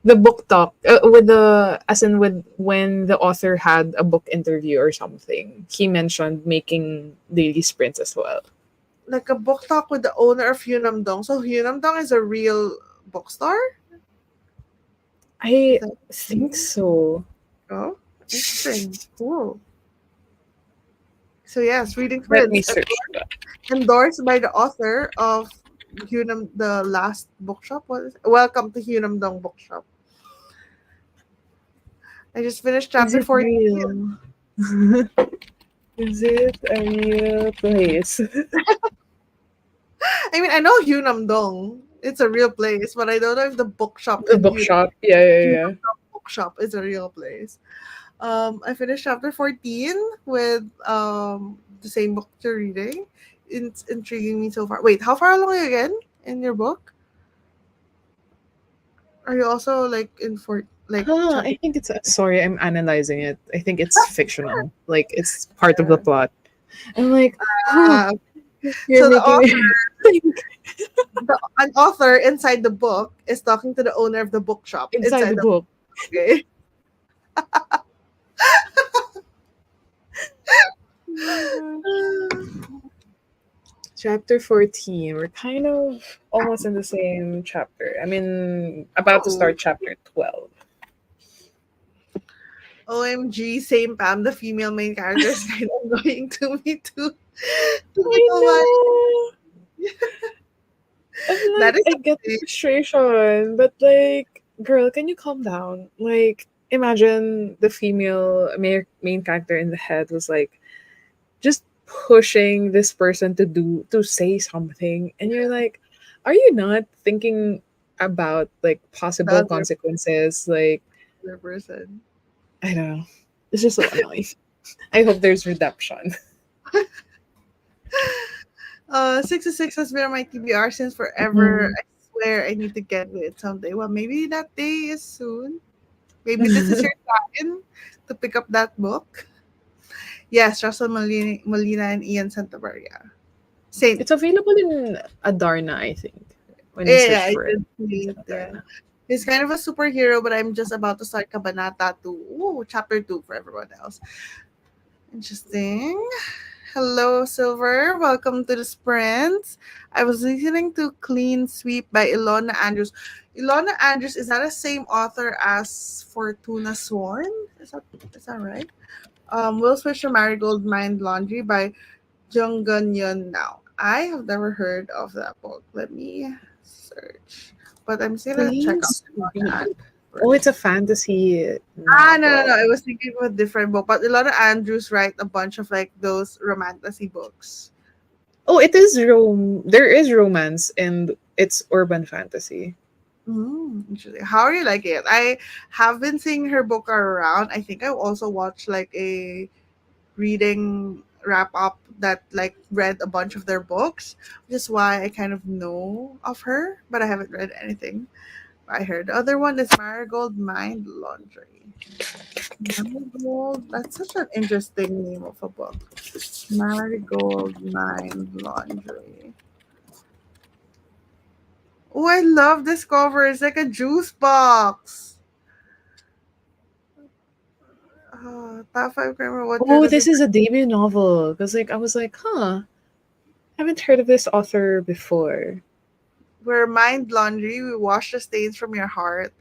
B: the book talk with the as in with when the author had a book interview or something. He mentioned making daily sprints as well.
A: Like a book talk with the owner of Yunam Dong? So Yunam Dong is a real bookstore? Is
B: I
A: that.
B: think so.
A: Oh, interesting. Cool. So yes, reading
B: Let me
A: Prince,
B: search that.
A: endorsed by the author of Hunam, the last bookshop. What is it? Welcome to Hunam Dong Bookshop. I just finished
B: Is
A: chapter
B: it
A: 14.
B: real? Is it a real place?
A: I mean, I know Hunam Dong. It's a real place, but I don't know if the bookshop
B: The
A: in
B: bookshop. Yeah, yeah,
A: Hunam
B: yeah.
A: Dong Bookshop is a real place. I finished chapter 14 with the same book you're reading. It's intriguing me so far. Wait, how far along are you again in your book? Are you also like in for like
B: Huh,
A: chapter?
B: I think it's sorry, I'm analyzing it. I think it's fictional. Like it's part of the plot. I'm like, huh,
A: Uh,
B: you're
A: so
B: making me think
A: an author inside the book is talking to the owner of the bookshop
B: inside
A: inside
B: the
A: the
B: book.
A: book. Okay.
B: Oh my gosh. Chapter 14. We're kind of almost in the same chapter. I mean, about to
A: Oh,
B: start chapter 12.
A: OMG, same Pam, the female main character is kind of annoying to me too.
B: I
A: Oh my,
B: know. I'm
A: that
B: like,
A: is
B: I get the
A: something.
B: frustration, but like, girl, can you calm down? Like, imagine the female main character in the head was like, just pushing this person to say something, and you're like, are you not thinking about like
A: The
B: possible consequences? Like,
A: other person.
B: I don't know. It's just so annoying. I hope there's redemption.
A: 66 has been on my TBR since forever.
B: Mm.
A: I swear I need to get with it someday. Well, maybe that day is soon. Maybe this is your sign to pick up that book. Yes, Russell Molina and Ian Santamaria. Same.
B: It's available in Adarna, I think. When you
A: Yeah,
B: search
A: I
B: for it,
A: did
B: it's
A: see
B: in
A: it there.
B: Adarna.
A: He's kind of a superhero, but I'm just about to start Kabanata 2. Ooh, chapter 2 for everyone else. Interesting. Hello, Silver. Welcome to the Sprint. I was listening to Clean Sweep by Ilona Andrews. Ilona Andrews, is that the same author as Fortuna Sworn? Is that right? We'll switch to Marigold Mind Laundry by Jung Gun Yun now. I have never heard of that book. Let me search. But I'm still gonna check
B: Clean
A: out Ilona
B: Sweep.
A: Andrews
B: Oh, it's
A: first.
B: a fantasy
A: No. I
B: novel.
A: was thinking of a different book. But Ilona Andrews write a bunch of like those romantasy books.
B: Oh, it is there is romance and it's urban fantasy.
A: Interesting. How are you liking it? I have been seeing her book around. I think I also watched like a reading wrap up that like read a bunch of their books, which is why I kind of know of her, but I haven't read anything by her. The other one is Marigold Mind Laundry. Marigold, that's such an interesting name of a book. Marigold Mind Laundry. Oh, I love this cover. It's like a juice box. Top five grammar. What you're
B: Oh,
A: looking
B: this
A: for?
B: is a debut novel. Because like I was like, huh, haven't heard of this author before.
A: We're mind laundry. We wash the stains from your heart.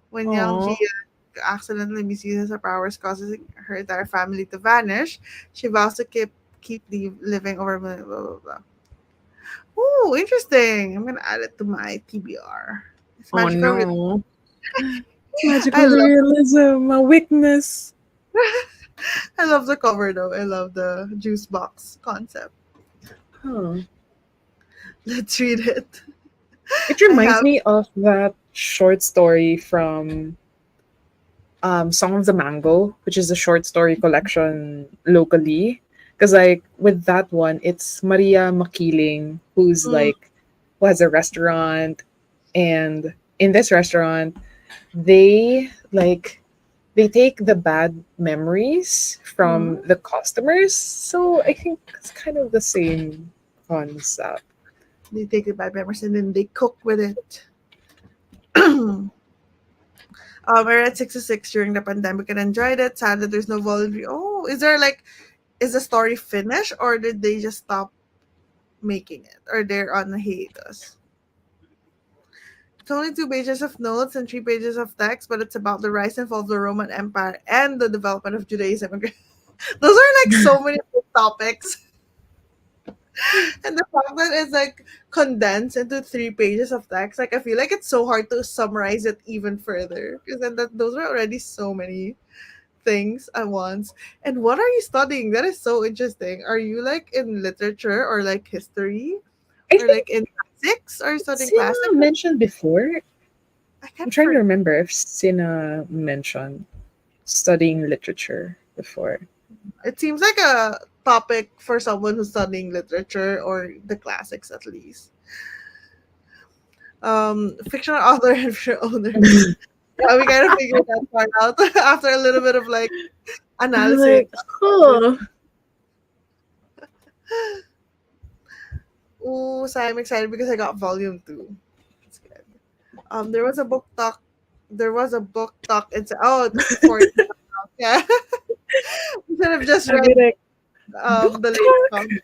A: When young Gia
B: Oh,
A: accidentally misuses her powers, causing her entire family to vanish, she vows to living over blah blah blah. Blah. Ooh, interesting. I'm gonna add it to my TBR. It's
B: oh
A: magical.
B: no.
A: I
B: Magical
A: love.
B: realism, a weakness.
A: I love the cover though. I love the juice box concept.
B: Huh.
A: Let's read it.
B: It
A: I
B: reminds
A: have.
B: me of that short story from Song of the Mango, which is a short story collection locally. Because like with that one, it's Maria Makiling
A: Mm,
B: who has a restaurant, and in this restaurant, they like they take the bad memories from
A: mm.
B: the customers. So I think it's kind of the same concept.
A: They take the bad memories and then they cook with it. We're at 66 during the pandemic and enjoyed it. Sad that there's no voluntary. Oh, is there like, is the story finished or did they just stop making it? Or they're on a hiatus? It's only 2 pages of notes and 3 pages of text, but it's about the rise and fall of the Roman Empire and the development of Judaism. Those are like so many topics. And the fact that it's like condensed into 3 pages of text, like I feel like it's so hard to summarize it even further. Because then those are already so many things at once. And what are you studying? That is so interesting. Are you like in literature or like history?
B: I
A: Or
B: think
A: like in classics? Or studying
B: Sina
A: classics?
B: mentioned before.
A: I
B: I'm
A: can't
B: trying to
A: forget.
B: remember if Sina mentioned studying literature before.
A: It seems like a topic for someone who's studying literature or the classics at least. Fictional author and fictional owner. Yeah, we kind of figured that part out after a little bit of like
B: I'm
A: analysis.
B: like, huh.
A: Ooh, so I'm excited because I got volume two. That's good. There was a book talk. There was a book talk. It's it's for yeah. We should have just
B: I'd be
A: read
B: like, book
A: the latest
B: talk.
A: one.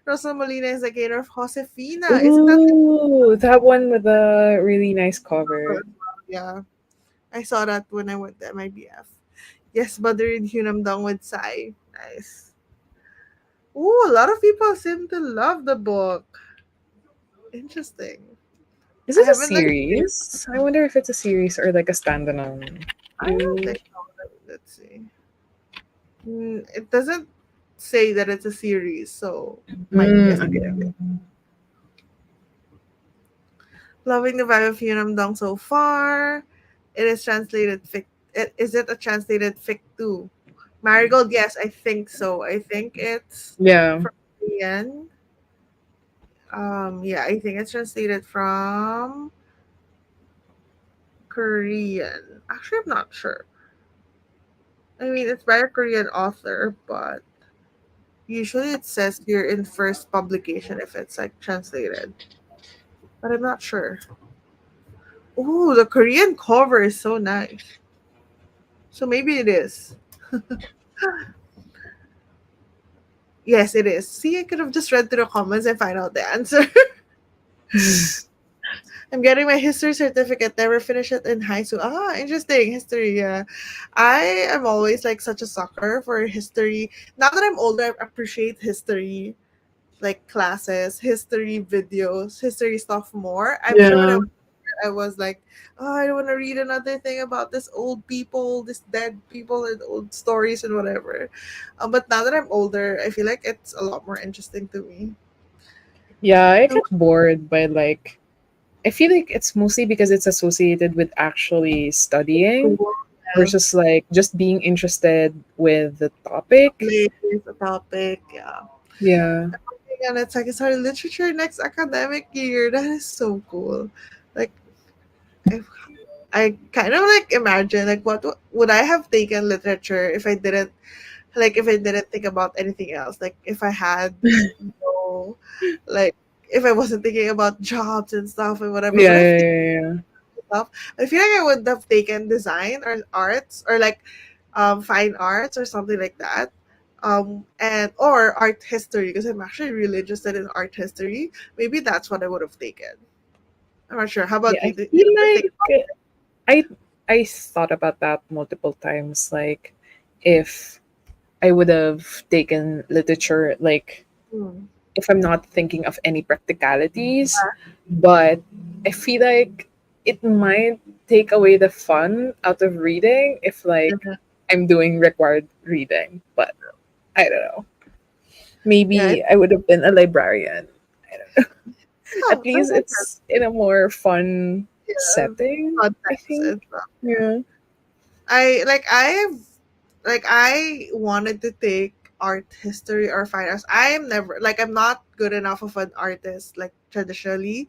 A: Rosa Molina is the creator of Josefina. Isn't that
B: Ooh, that one with a really nice cover.
A: good? Yeah, I saw that when I went to MIBF. Yes, Badrin Hunamdong with Sai. Nice. Ooh, a lot of people seem to love the book. Interesting.
B: Is
A: I
B: it a
A: haven't like
B: series? I wonder if it's a series or like a standalone.
A: I don't
B: You,
A: think so. Let's see. It doesn't say that it's a series, so might be a series.
B: okay.
A: Loving the vibe of Yunam Dong so far. It is translated fic. Is it a translated fic too? Marigold, yes, I think so. I think it's
B: Yeah.
A: from Korean. Yeah, I think it's translated from Korean. Actually, I'm not sure. I mean, it's by a Korean author, but usually it says here in first publication if it's like translated. But I'm not sure. Ooh, the Korean cover is so nice. So maybe it is. Yes, it is. See, I could have just read through the comments and find out the answer. I'm getting my history certificate. Never finished it in high school. Ah, interesting. History, yeah. I am always like such a sucker for history. Now that I'm older, I appreciate history, like classes, history videos, history stuff more. I'm sure when
B: Yeah.
A: I was like, oh, I don't want to read another thing about this old people, this dead people, and old stories and whatever. But now that I'm older, I feel like it's a lot more interesting to me.
B: Yeah, I
A: So,
B: get bored by like I feel like it's mostly because it's associated with actually studying
A: yeah,
B: versus like just being interested with the topic.
A: place, the topic, yeah.
B: Yeah.
A: And it's like, sorry, literature next academic year. That is so cool. Like, I, I kind of like imagine, like, what would I have taken literature if I didn't if I didn't think about anything else, like if I had no like if I wasn't thinking about jobs and stuff and whatever,
B: Yeah,
A: would I have
B: yeah,
A: taken
B: yeah, yeah.
A: stuff? I feel like I would have taken design or arts or like fine arts or something like that. And or art history because I'm actually really interested in art history. Maybe that's what I would have taken. I'm not sure. How
B: Yeah,
A: about you?
B: I
A: Did you
B: feel
A: ever think about
B: like I I thought about that multiple times. Like if I would have taken literature, like
A: hmm,
B: if I'm not thinking of any practicalities, but I feel like it might take away the fun out of reading if like I'm doing required reading. But I don't know.
A: yeah,
B: Maybe I would have been a librarian. I don't know. At
A: oh,
B: least it's in a more fun
A: yeah,
B: setting, I
A: context
B: think.
A: and stuff.
B: Yeah.
A: I wanted to take art history or fine arts. I am never like I'm not good enough of an artist like traditionally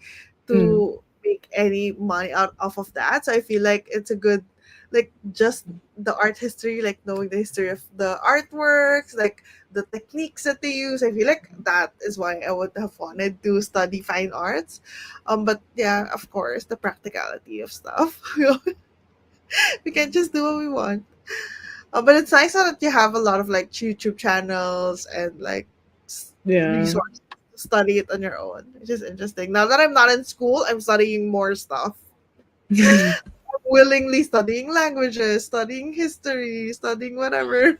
B: Mm.
A: to make any money out off of that. So I feel like it's a good like just the art history, like knowing the history of the artworks, like the techniques that they use. I feel like that is why I would have wanted to study fine arts. But yeah, of course, the practicality of stuff. We can't just do what we want. But it's nice that you have a lot of like YouTube channels and like
B: Yeah.
A: resources to study it on your own, which is interesting. Now that I'm not in school, I'm studying more stuff. willingly studying languages, studying history, studying whatever.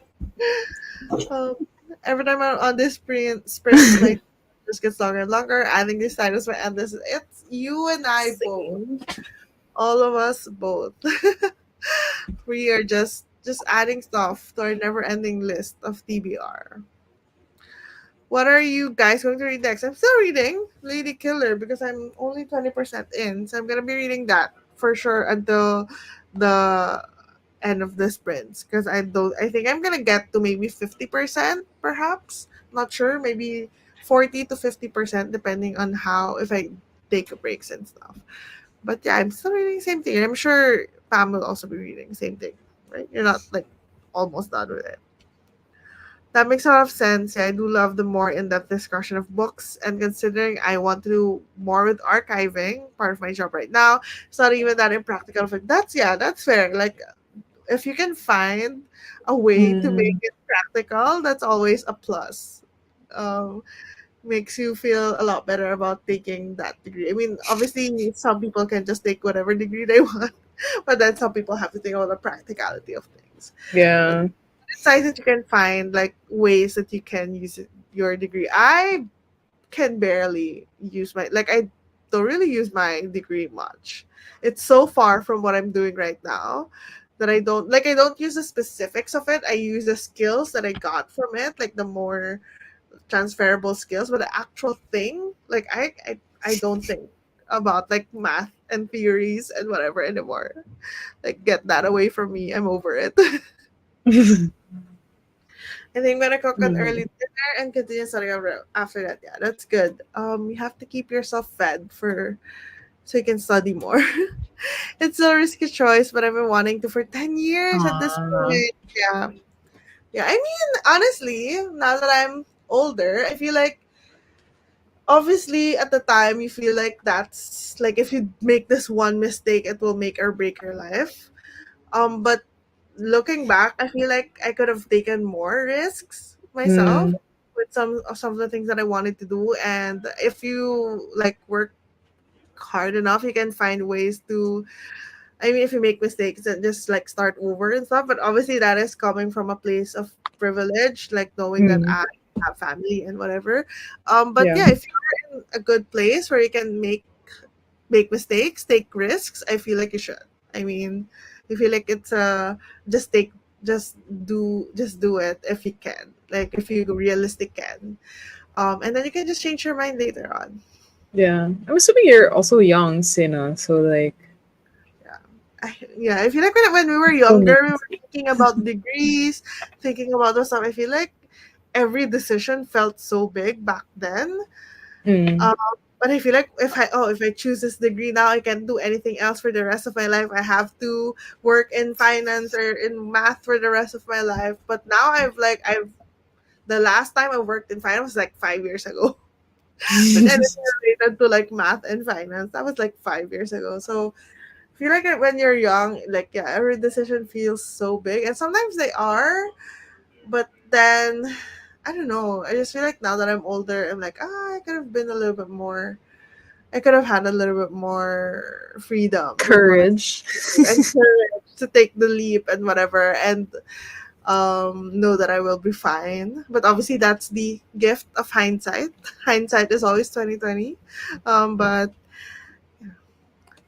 A: Um, every time I'm on this sprints, my just gets longer and longer. Adding these titles my endless. It's you and I both.
B: Same.
A: All of us both. We are just adding stuff to our never-ending list of TBR. What are you guys going to read next? I'm still reading Lady Killer because I'm only 20% in. So I'm going to be reading that for sure until the end of the sprints because I think I'm going to get to maybe 50% perhaps. Not sure, maybe 40 to 50% depending on how if I take a breaks and stuff. But yeah, I'm still reading the same thing. And I'm sure Pam will also be reading the same thing, right? You're not like almost done with it. That makes a lot of sense. Yeah, I do love the more in-depth discussion of books. And considering I want to do more with archiving, part of my job right now, it's not even that impractical. But that's yeah, that's fair. Like if you can find a way to make
B: Mm,
A: it practical, that's always a plus. Um, Makes you feel a lot better about taking that degree. I mean, obviously, some people can just take whatever degree they want, but then some people have to think about the practicality of things. But
B: yeah.
A: it's nice that you can find like ways that you can use your degree. I can barely use my like I don't really use my degree much. It's so far from what I'm doing right now that I don't use the specifics of it. I use the skills that I got from it, like the more transferable skills, but the actual thing, like I don't think about like math and theories and whatever anymore. Like get that away from me. I'm over it. I think I'm gonna cook an
B: Mm.
A: early dinner and continue studying after that. Yeah, that's good. You have to keep yourself fed for so you can study more. It's a risky choice, but I've been wanting to for 10 years at this
B: Ah.
A: point. Yeah, yeah. I mean, honestly, now that I'm older, I feel like obviously at the time you feel like that's like if you make this one mistake it will make or break your life, but looking back I feel like I could have taken more risks myself
B: Mm,
A: with some of the things that I wanted to do, and if you like work hard enough you can find ways to, I mean, if you make mistakes and just like start over and stuff, but obviously that is coming from a place of privilege, like knowing that
B: mm,
A: I have family and whatever. But
B: yeah.
A: yeah, if you're in a good place where you can make mistakes, take risks, I feel like you should. I mean, I feel like it's just take just do it if you can, like if you realistic can, and then you can just change your mind later on.
B: Yeah. I'm assuming you're also young, Sina. So like
A: Yeah. Yeah, I feel like when we were
B: still need
A: younger, we were thinking about degrees, thinking about those stuff. I feel like every decision felt so big back then.
B: mm,
A: Um, but I feel like if I choose this degree now, I can't do anything else for the rest of my life. I have to work in finance or in math for the rest of my life. But now I've the last time I worked in finance was like 5 years ago. With anything related to like math and finance, that was like 5 years ago. So feel like when you're young, like yeah, every decision feels so big, and sometimes they are, but then I don't know. I just feel like now that I'm older, I'm like, I could have been a little bit more. I could have had a little bit more freedom with what I
B: courage.
A: do and courage to take the leap and whatever, and know that I will be fine. But obviously, that's the gift of hindsight. Hindsight is always 2020, but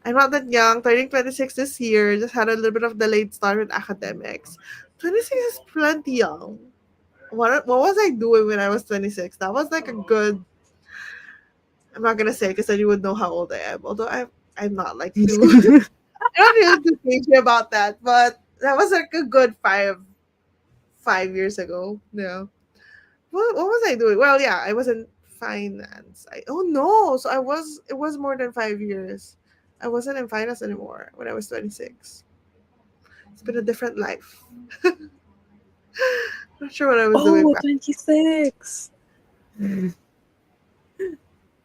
A: I'm not that young, turning 26 this year, just had a little bit of delayed start with academics. 26 is plenty young. What was I doing when I was 26? That was like a good, I'm not gonna say because then you would know how old I am. Although I'm not like too I'm not really too crazy about that, but that was like a good 5 years ago. Yeah. What was I doing? Well, yeah, I was in finance. Oh no, so it was more than 5 years. I wasn't in finance anymore when I was 26. It's been a different life. Not sure what I was doing
B: Oh,
A: back.
B: 26.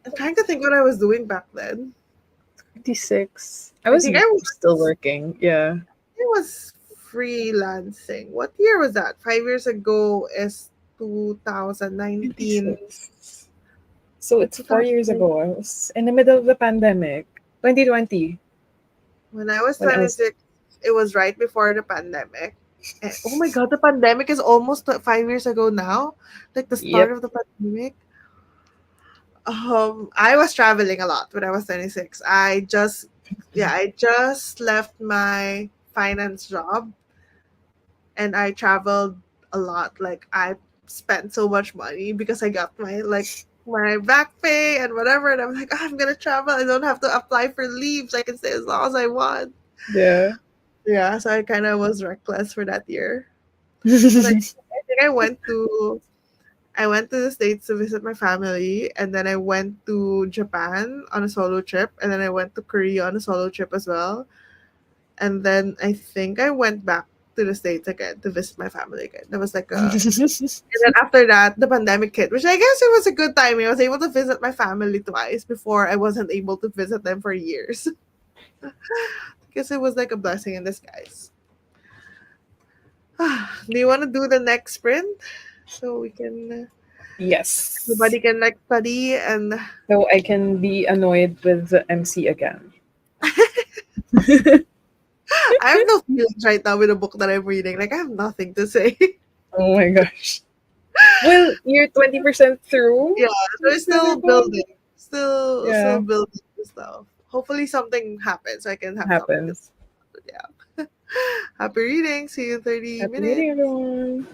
A: I'm trying to think what I was doing back then.
B: 26. I
A: I
B: was
A: think I
B: still
A: was
B: working. Yeah.
A: I was freelancing. What year was that? 5 years ago is 2019.
B: 26. So it's 4 years
A: 2019.
B: ago. I was in the middle of the pandemic. 2020.
A: When I was
B: When I was
A: 26. it was right before the pandemic. Oh my god, the pandemic is almost 5 years ago now. Like the start
B: Yep.
A: of the pandemic. I was traveling a lot when I was 26. I just left my finance job and I traveled a lot. Like I spent so much money because I got my back pay and whatever, and I'm like, "Oh, I'm gonna travel. I don't have to apply for leaves. I can stay as long as I want."
B: Yeah.
A: Yeah, so I kind of was reckless for that year. And I think I went to the States to visit my family, and then I went to Japan on a solo trip, and then I went to Korea on a solo trip as well. And then I think I went back to the States again to visit my family again. That was like a And then after that, the pandemic hit, which I guess it was a good timing. I was able to visit my family twice before I wasn't able to visit them for years. I guess it was like a blessing in disguise. Do you want to do the next sprint so we can
B: Yes.
A: everybody can like study and
B: So I can be annoyed with the MC again.
A: I have no feelings right now with the book that I'm reading. Like I have nothing to say.
B: Oh my gosh. Well, you're 20% through
A: Yeah, so we're
B: the other
A: still
B: book.
A: building. Still
B: Yeah,
A: building the stuff. Hopefully something happens so I can have something to
B: happens.
A: say. Yeah. Happy reading. See you in 30
B: Happy reading,
A: minutes.
B: everyone.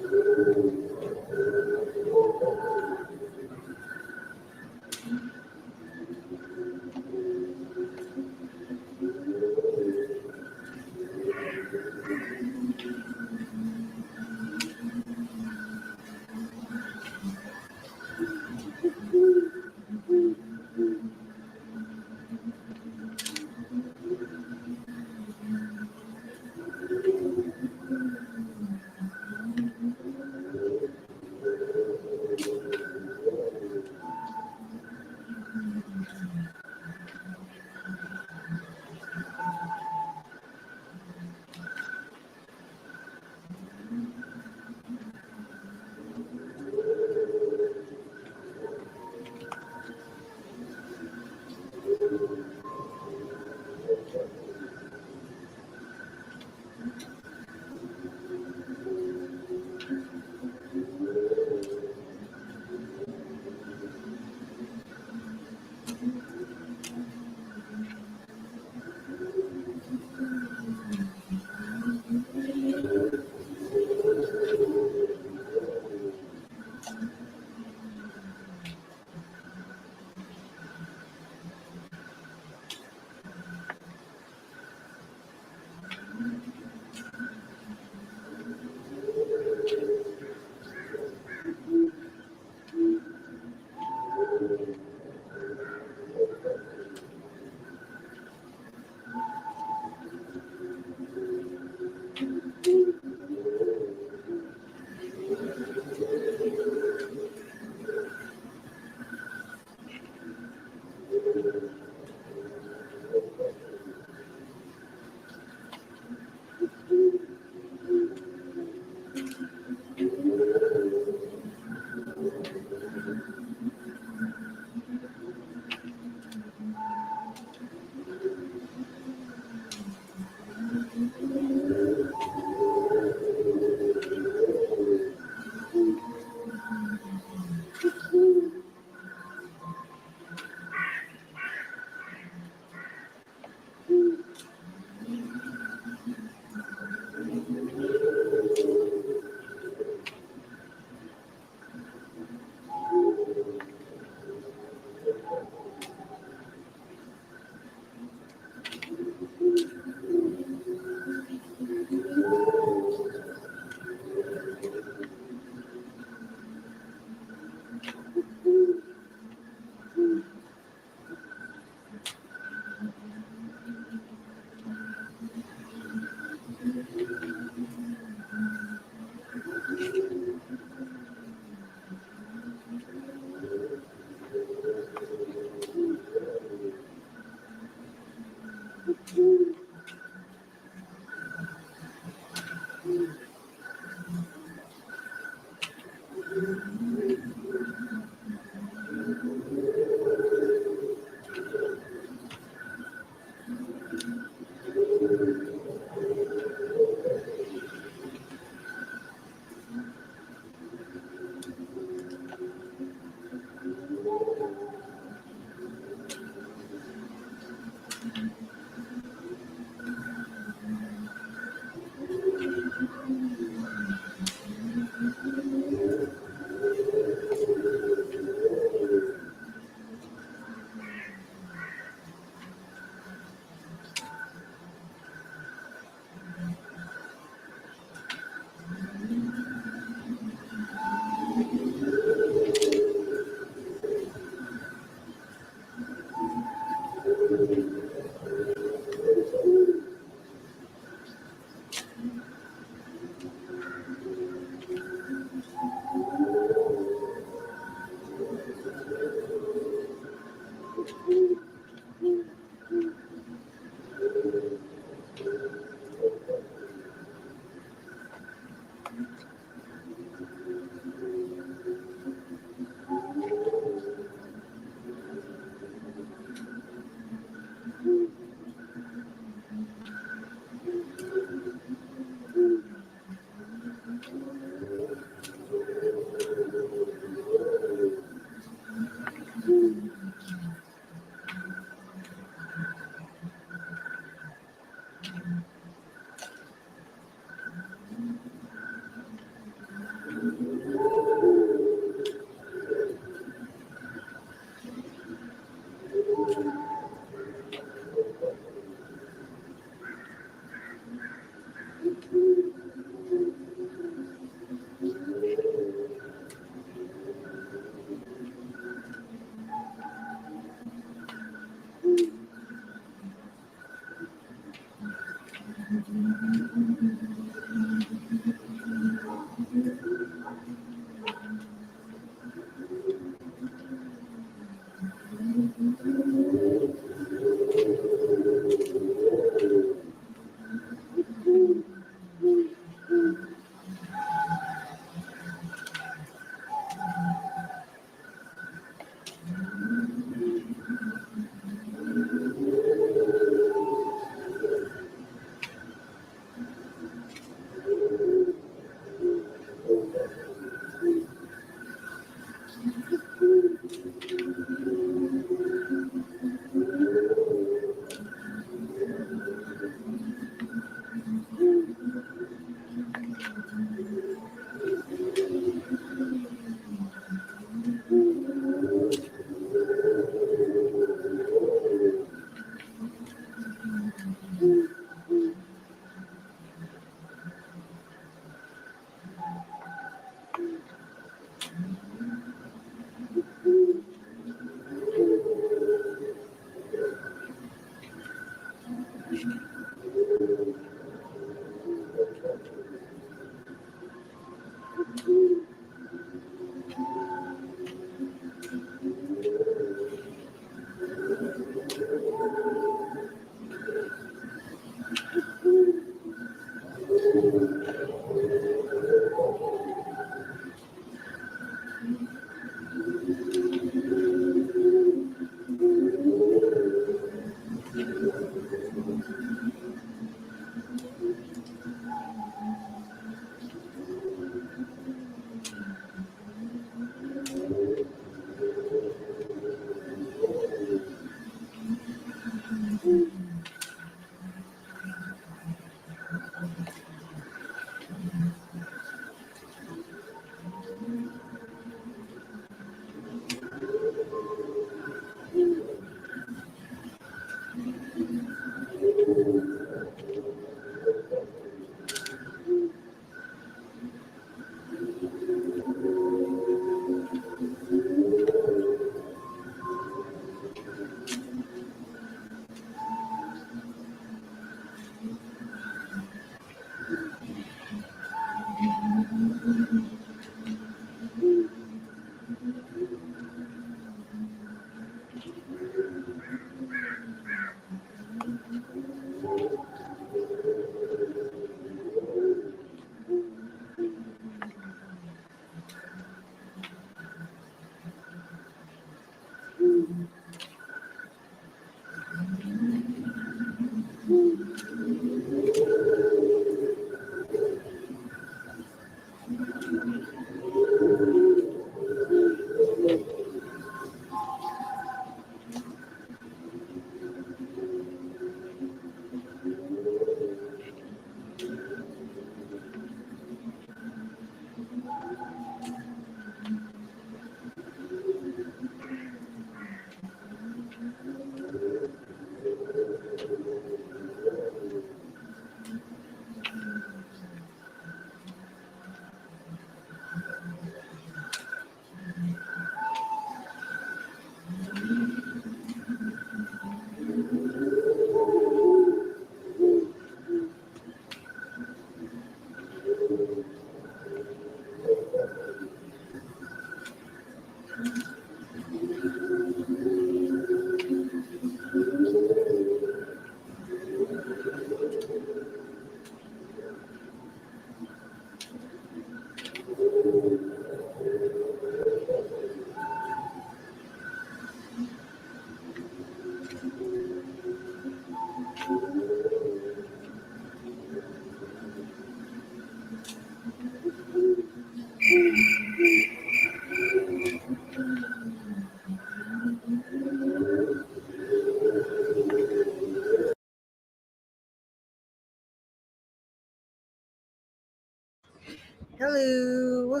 A: Hello.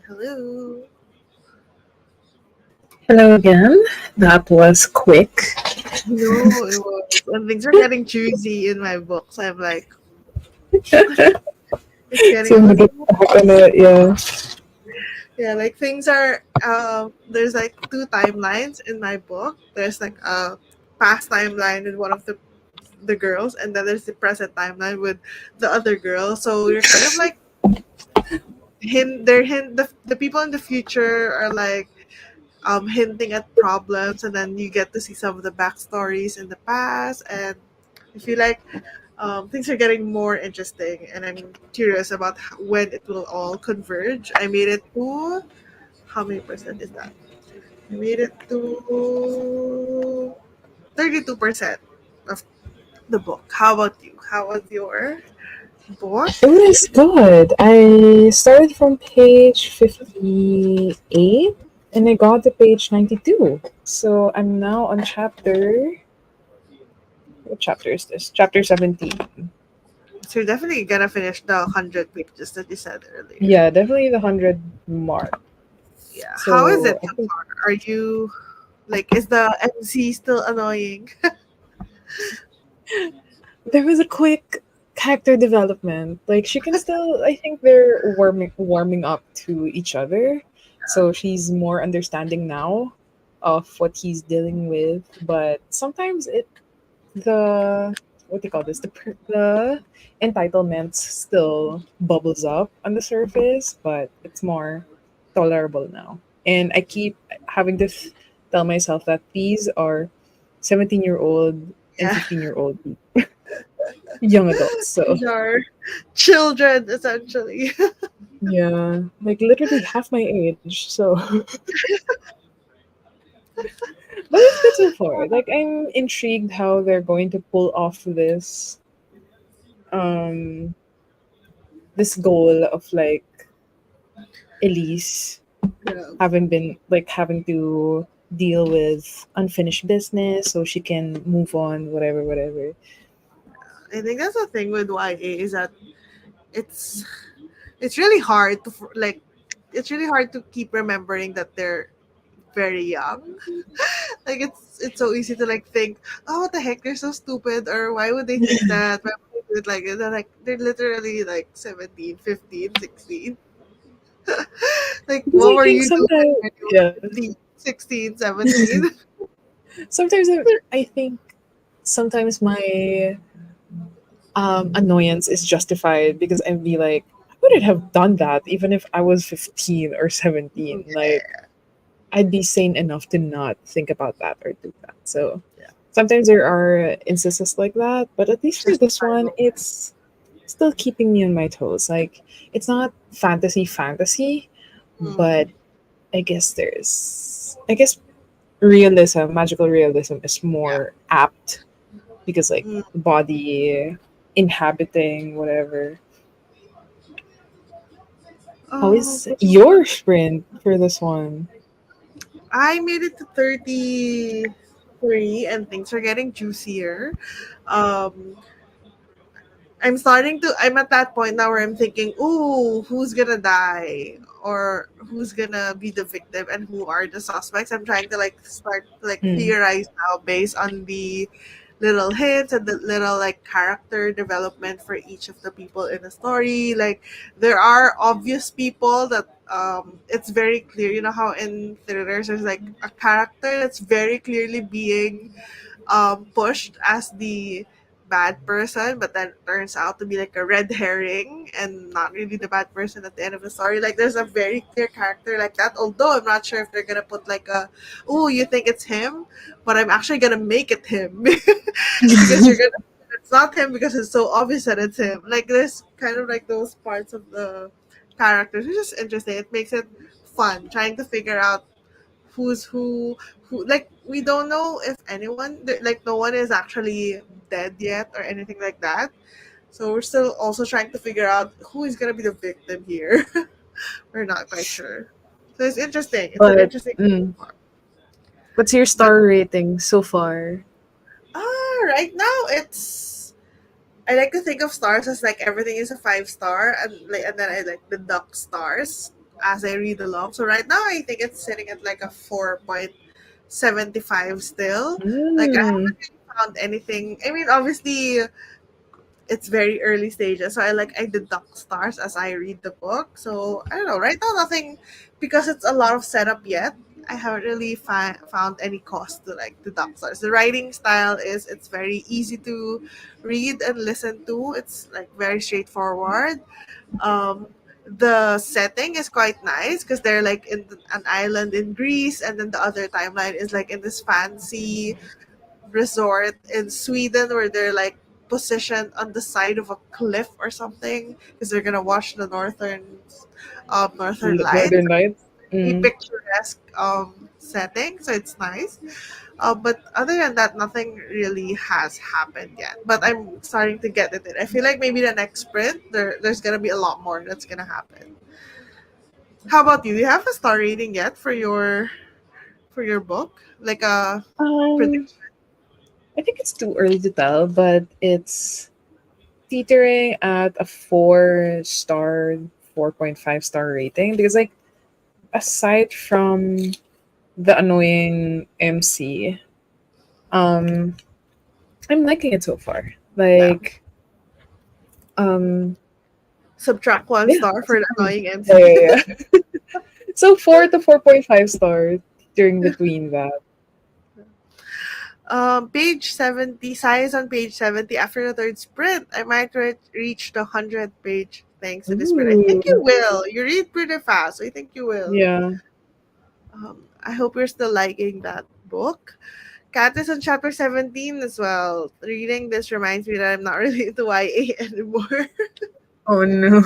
A: Hello.
B: Hello again. That was quick.
A: No, it was. And things are getting choosy in my books. I'm like, it's getting
B: So I'm gonna get
A: emotional.
B: back on it. Yeah.
A: Yeah, like things are there's like two timelines in my book. There's like a past timeline with one of the girls, and then there's the present timeline with the other girl. So you're kind of like the people in the future are like hinting at problems, and then you get to see some of the backstories in the past, and I feel like things are getting more interesting, and I'm curious about when it will all converge. I made it to how many percent is that? I made it to 32% of the book. How about you? How was your book?
B: It was good. I started from page 58 and I got to page 92. So I'm now on chapter. What chapter is this? Chapter 17.
A: So you're definitely gonna finish the 100 pages that you said earlier.
B: Yeah, definitely the 100 mark.
A: Yeah. How is it
B: So I
A: so
B: think
A: far? Are you like, is the MC still annoying?
B: there was a quick character development. Like she can still, I think they're warming up to each other. So she's more understanding now of what he's dealing with. But sometimes the what do you call this? The entitlement still bubbles up on the surface, but it's more tolerable now. And I keep having to tell myself that these are 17-year-old and
A: Yeah.
B: 15-year-old young adults. So
A: These are children essentially.
B: yeah, like literally half my age. So, but it's good so far. Like I'm intrigued how they're going to pull off um this goal of like Elise
A: Yeah.
B: having to deal with unfinished business so she can move on, whatever, whatever.
A: I think that's the thing with YA is that it's it's really hard to like it's really hard to keep remembering that they're very young. Like it's so easy to like think, oh, what the heck, they're so stupid, or why would they think that? Why would they do it like this? They're literally like 17, 15, 16. Like
B: Because
A: what
B: I
A: were
B: think
A: you doing
B: sometimes,
A: when you
B: yeah,
A: were 15, 16, 17?
B: sometimes I think sometimes my annoyance is justified because I'd be like, I wouldn't have done that even if I was 15 or 17. Like, I'd be sane enough to not think about that or do that. So
A: Yeah,
B: sometimes there are instances like that, but at least for this one,
A: justifiable.
B: it's still keeping me on my toes. Like, it's not fantasy, but I guess realism, magical realism is
A: Yeah.
B: more apt because like
A: Mm.
B: body inhabiting whatever. How is
A: Which
B: your sprint for this one?
A: I made it to 33 and things are getting juicier. Um, I'm at that point now where I'm thinking, ooh, who's gonna die? Or who's gonna be the victim and who are the suspects? I'm trying to like start to like
B: Mm.
A: theorize now based on the little hints and the little like character development for each of the people in the story. Like there are obvious people that it's very clear, you know how in thrillers there's like a character that's very clearly being pushed as the bad person, but then turns out to be like a red herring and not really the bad person at the end of the story. Like there's a very clear character like that. Although I'm not sure if they're gonna put like a, oh, you think it's him, but I'm actually gonna make it him because you're gonna. It's not him because it's so obvious that it's him. Like there's kind of like those parts of the characters, which is interesting. It makes it fun trying to figure out who's who like we don't know if anyone like no one is actually dead yet or anything like that, so we're still also trying to figure out who is going to be the victim here. We're not quite sure, so it's interesting. It's an
B: But
A: interesting
B: what's your
A: but
B: star rating so far?
A: right now it's I like to think of stars as like everything is a 5 star and then I like deduct stars as I read along. So right now I think it's sitting at like a 4.75 still. Like I
B: Mm.
A: haven't really found anything. I mean, obviously it's very early stages, so I deduct stars as I read the book. So I don't know. Right now, nothing because it's a lot of setup yet. I haven't really found any cost to like deduct stars. The writing style is it's very easy to read and listen to. It's like very straightforward. Um, the setting is quite nice because they're like in an island in Greece, and then the other timeline is like in this fancy resort in Sweden where they're like positioned on the side of a cliff or something because they're gonna watch the northern lights.
B: Northern Lights.
A: Very
B: Mm.
A: picturesque setting, so it's nice. But other than that, nothing really has happened yet. But I'm starting to get it. I feel like maybe the next sprint there's gonna be a lot more that's gonna happen. How about you? Do you have a star rating yet for your book? Like a
B: Um,
A: prediction?
B: I think it's too early to tell, but it's teetering at a 4 star, 4.5 star rating because like aside from the annoying MC, um, I'm liking it so far.
A: Yeah.
B: Like, um,
A: Subtract one
B: yeah,
A: star for the annoying
B: yeah,
A: MC.
B: yeah, yeah. So 4 to 4.5 stars during between that.
A: Page 70, size on page 70. After the third sprint, I might reach the 100th page thanks to this sprint. I think you
B: Ooh.
A: will. You read pretty fast. I think you will.
B: Yeah.
A: I hope you're still liking that book. Kat is on chapter 17 as well. Reading this reminds me that I'm not really into YA anymore.
B: Oh no.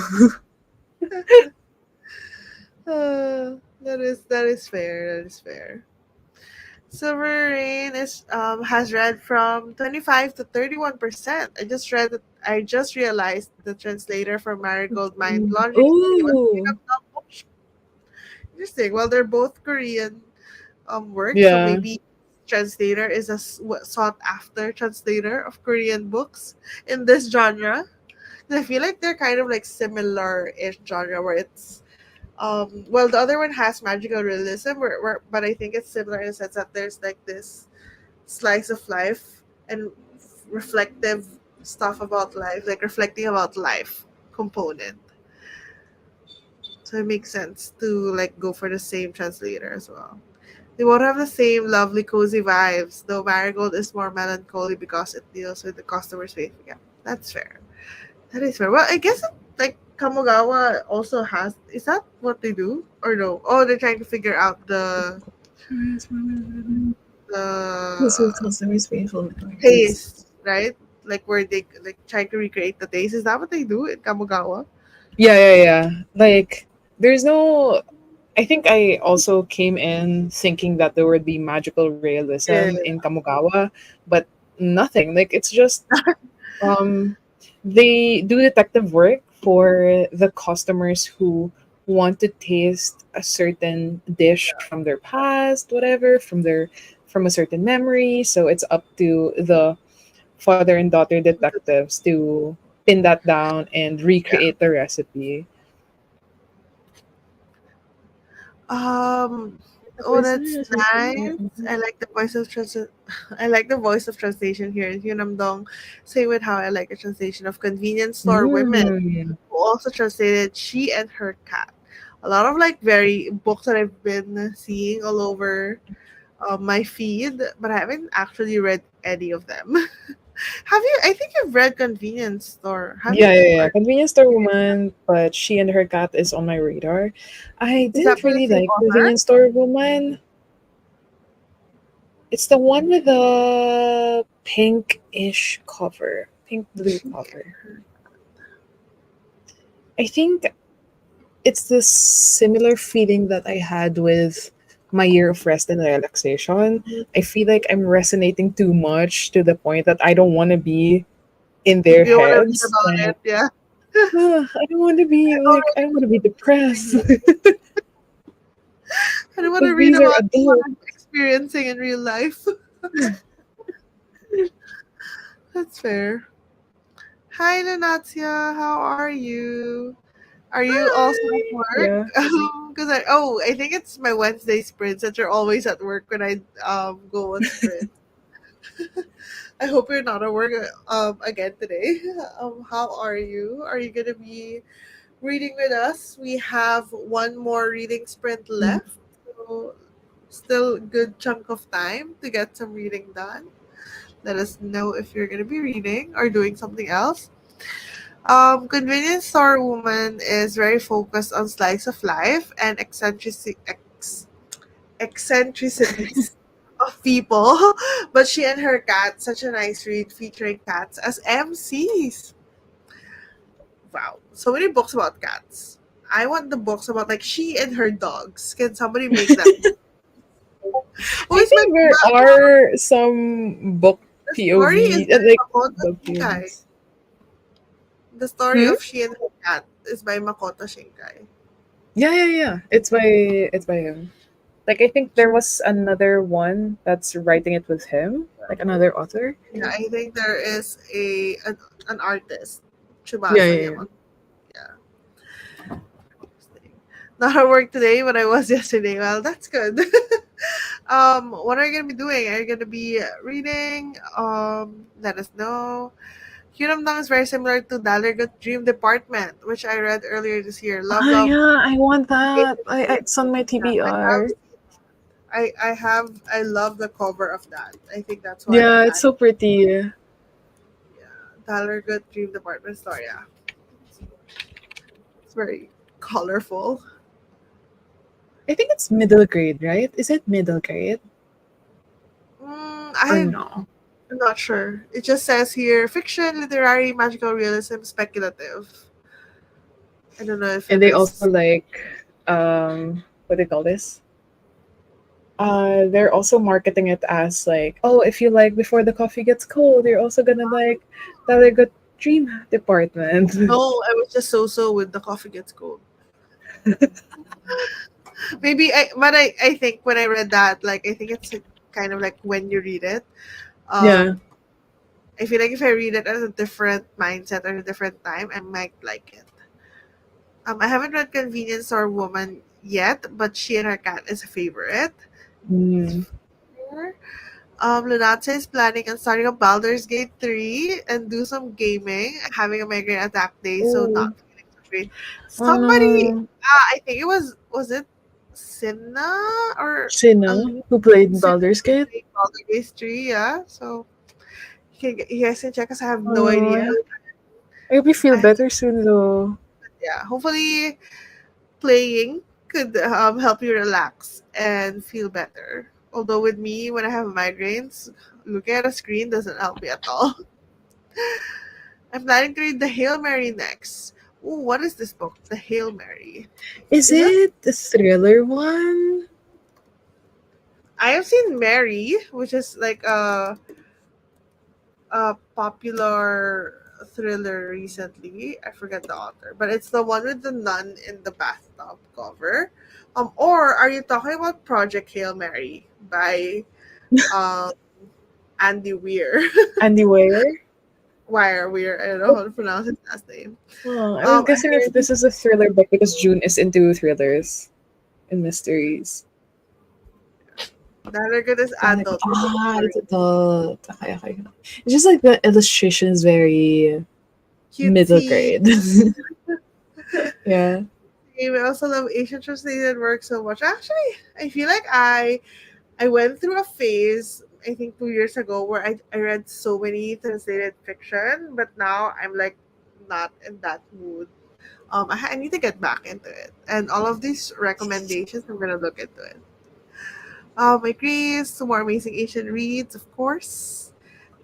A: That is fair. That is fair. Silver Rain is has read from 25 to 31%. I just realized the translator for Marigold Mind Laundry City was
B: Ooh.
A: interesting. Well, they're both Korean works, so
B: Yeah.
A: maybe translator is a sought after translator of Korean books in this genre. I feel like they're kind of like similar-ish genre where it's well, the other one has magical realism but I think it's similar in the sense that there's like this slice of life and reflective stuff about life, like reflecting about life component. So it makes sense to like go for the same translator as well. They won't have the same lovely cozy vibes, though Marigold is more melancholy because it deals with the customer's faith. Yeah, that's fair. That is fair. Well, I guess like Kamogawa also has. Is that what they do or no? Oh, they're trying to figure out
B: This
A: the
B: is customers painful memories.
A: taste, right? Like where they like try to recreate the taste. Is that what they do in Kamogawa?
B: Yeah, yeah, yeah. Like, there's no. I think I also came in thinking that there would be magical realism
A: Yeah.
B: in Kamogawa, but nothing. Like, it's just um, they do detective work for the customers who want to taste a certain dish from their past, whatever, from a certain memory. So it's up to the father and daughter detectives to pin that down and
A: Yeah.
B: recreate the recipe.
A: Um.
B: The
A: Oh,
B: person
A: that's
B: is like,
A: nice. I like the voice of I like the voice of translation here in Hyunam. Same with how I like the translation of Convenience Store Women,
B: mm,
A: who also translated She and Her Cat. A lot of like very books that I've been seeing all over my feed, but I haven't actually read any of them. Have you? I think you've read Convenience Store. Have
B: yeah,
A: you?
B: yeah, yeah.
A: Or
B: Convenience store woman, but she and her cat is on my radar. I
A: is that
B: didn't
A: by the
B: really
A: same
B: like
A: author?
B: convenience store woman. It's the one with the pink-ish cover, pink blue
A: She and
B: cover.
A: Her.
B: I think it's the similar feeling that I had with my year of rest and relaxation. I feel like I'm resonating too much to the point that I don't want to be in their
A: You want to read
B: heads.
A: about
B: Like,
A: it? Yeah.
B: I don't want to be like, I don't want to be depressed.
A: I don't want to
B: Because
A: read
B: these are
A: about what
B: adults.
A: I'm experiencing in real life. That's fair. Hi, Nanatia. How are you? Are you also at
B: Hi.
A: work?
B: Yeah.
A: Because I think it's my Wednesday sprints that you're always at work when I go on sprint. I hope you're not at work again today. How are you? Are you gonna be reading with us? We have one more reading sprint
B: Mhm.
A: left, so still a good chunk of time to get some reading done. Let us know if you're gonna be reading or doing something else. Convenience Store Woman is very focused on slice of life and eccentricities of people, but she and her cat, such a nice read featuring cats as MCs. Wow, so many books about cats. I want the books about like she and her dogs. Can somebody make that book? Who
B: I
A: is my
B: think there are some book
A: the story is
B: POV,
A: by
B: like
A: Makoto
B: book
A: Shinkai.
B: POVs.
A: The story
B: Hmm?
A: of she and her cat is by Makoto Shinkai.
B: Yeah, yeah, yeah. It's by him. Like I think there was another one that's writing it with him, like another author.
A: Yeah, I think there is an artist,
B: Yeah,
A: Chubasa
B: yeah, yeah.
A: Yamano. Yeah. Not at work today, but I was yesterday. Well, that's good. What are you gonna be doing? Are you gonna be reading? Let us know. Hyunam is very similar to Dalergut Dream Department, which I read earlier this year. Love,
B: Oh
A: love.
B: yeah, I want
A: Hate,
B: that.
A: hate.
B: It's on my
A: Yeah, I have
B: TBR.
A: I love the cover of that. I think that's why
B: Yeah,
A: I'm
B: it's
A: at.
B: so pretty.
A: Yeah, Tyler Good Dream Department Store. Yeah, it's very colorful.
B: I think it's middle grade, right? Is it middle grade or
A: I'm
B: no?
A: not sure. It just says here fiction, literary, magical realism, speculative. I don't know if
B: And
A: it
B: they also
A: is.
B: like what do you call this? They're also marketing it as like, oh, if you like Before the Coffee Gets Cold, you're also gonna like Tyler Good Dream Department.
A: No, I was just so with the coffee gets cold. Maybe I think when I read that, like I think it's like, kind of like when you read it.
B: Yeah.
A: Um, I feel like if I read it at a different mindset or a different time, I might like it. I haven't read Convenience Store Woman yet, but She and Her Cat is a favorite.
B: Mm.
A: Lunatsa is planning on starting a Baldur's Gate 3 and do some gaming, having a migraine attack day, so
B: Oh,
A: not feeling so great.
B: oh
A: Somebody,
B: no.
A: I think it was it Sinna or
B: Sina,
A: Ali?
B: who played
A: Sinna
B: Baldur's Gate.
A: playing Baldur's Gate 3, yeah. So you guys can check because I have no
B: Oh,
A: idea.
B: I hope you feel
A: I
B: better soon, though.
A: yeah, hopefully playing could help you relax and feel better. Although with me, when I have migraines, looking at a screen doesn't help me at all. I'm planning to read The Hail Mary next. Ooh, what is this book? The Hail Mary.
B: Is
A: Is that?
B: it the thriller one?
A: I have seen Mary, which is like a popular thriller recently. I forget the author, but it's the one with the nun in the bathtub cover. Or are you talking about Project Hail Mary by um Andy Weir?
B: Andy Weir?
A: Weir. I don't know how to pronounce his last name.
B: Oh, I was
A: I
B: guessing if
A: heard
B: this is a thriller book because June is into thrillers and mysteries.
A: that are good as
B: Like,
A: adult
B: it's
A: mystery.
B: adult. Okay, okay. It's just like the illustration is very middle
A: Cutesy.
B: grade. Yeah.
A: I also love Asian translated work so much. Actually, I feel like I went through a phase I think 2 years ago where I read so many translated fiction, but now I'm like not in that mood. I need to get back into it, and all of these recommendations, I'm gonna look into it. My Grace, some more amazing Asian reads, of course.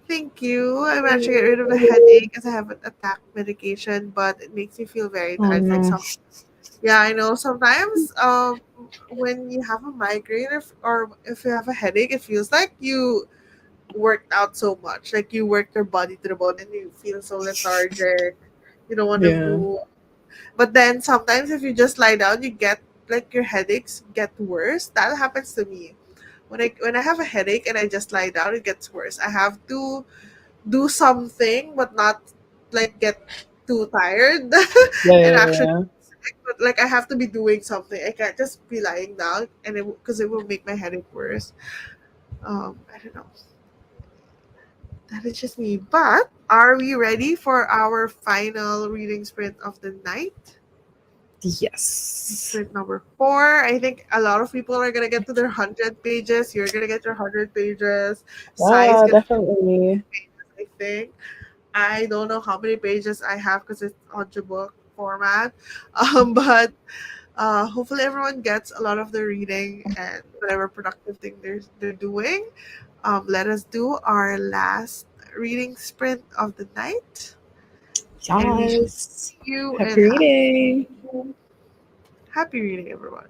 A: Thank you. I managed to get rid of the headache as I have an attack medication, but it makes me feel very
B: Oh
A: tired. It's like
B: no.
A: some yeah, I know. Sometimes, when you have a migraine or if you have a headache, it feels like you worked out so much. Like you worked your body to the bone and you feel so lethargic. You don't want to
B: Yeah.
A: move. But then sometimes if you just lie down, you get like your headaches get worse. That happens to me. When I have a headache and I just lie down, it gets worse. I have to do something, but not like get too tired
B: Yeah,
A: and
B: yeah,
A: actually
B: yeah.
A: but like I have to be doing something. I can't just be lying down and because it will make my headache worse. I don't know. That is just me. But are we ready for our final reading sprint of the night?
B: Yes.
A: Sprint number 4. I think a lot of people are gonna get to their 100 pages. You're gonna get your 100 pages. Size
B: Yeah,
A: get 50
B: definitely.
A: pages, I think. I don't know how many pages I have because it's audiobook format. But hopefully everyone gets a lot of the reading and whatever productive thing they're doing. Let us do our last reading sprint of the night, and we shall
B: Yes.
A: see you and
B: Happy reading.
A: happy reading, everyone.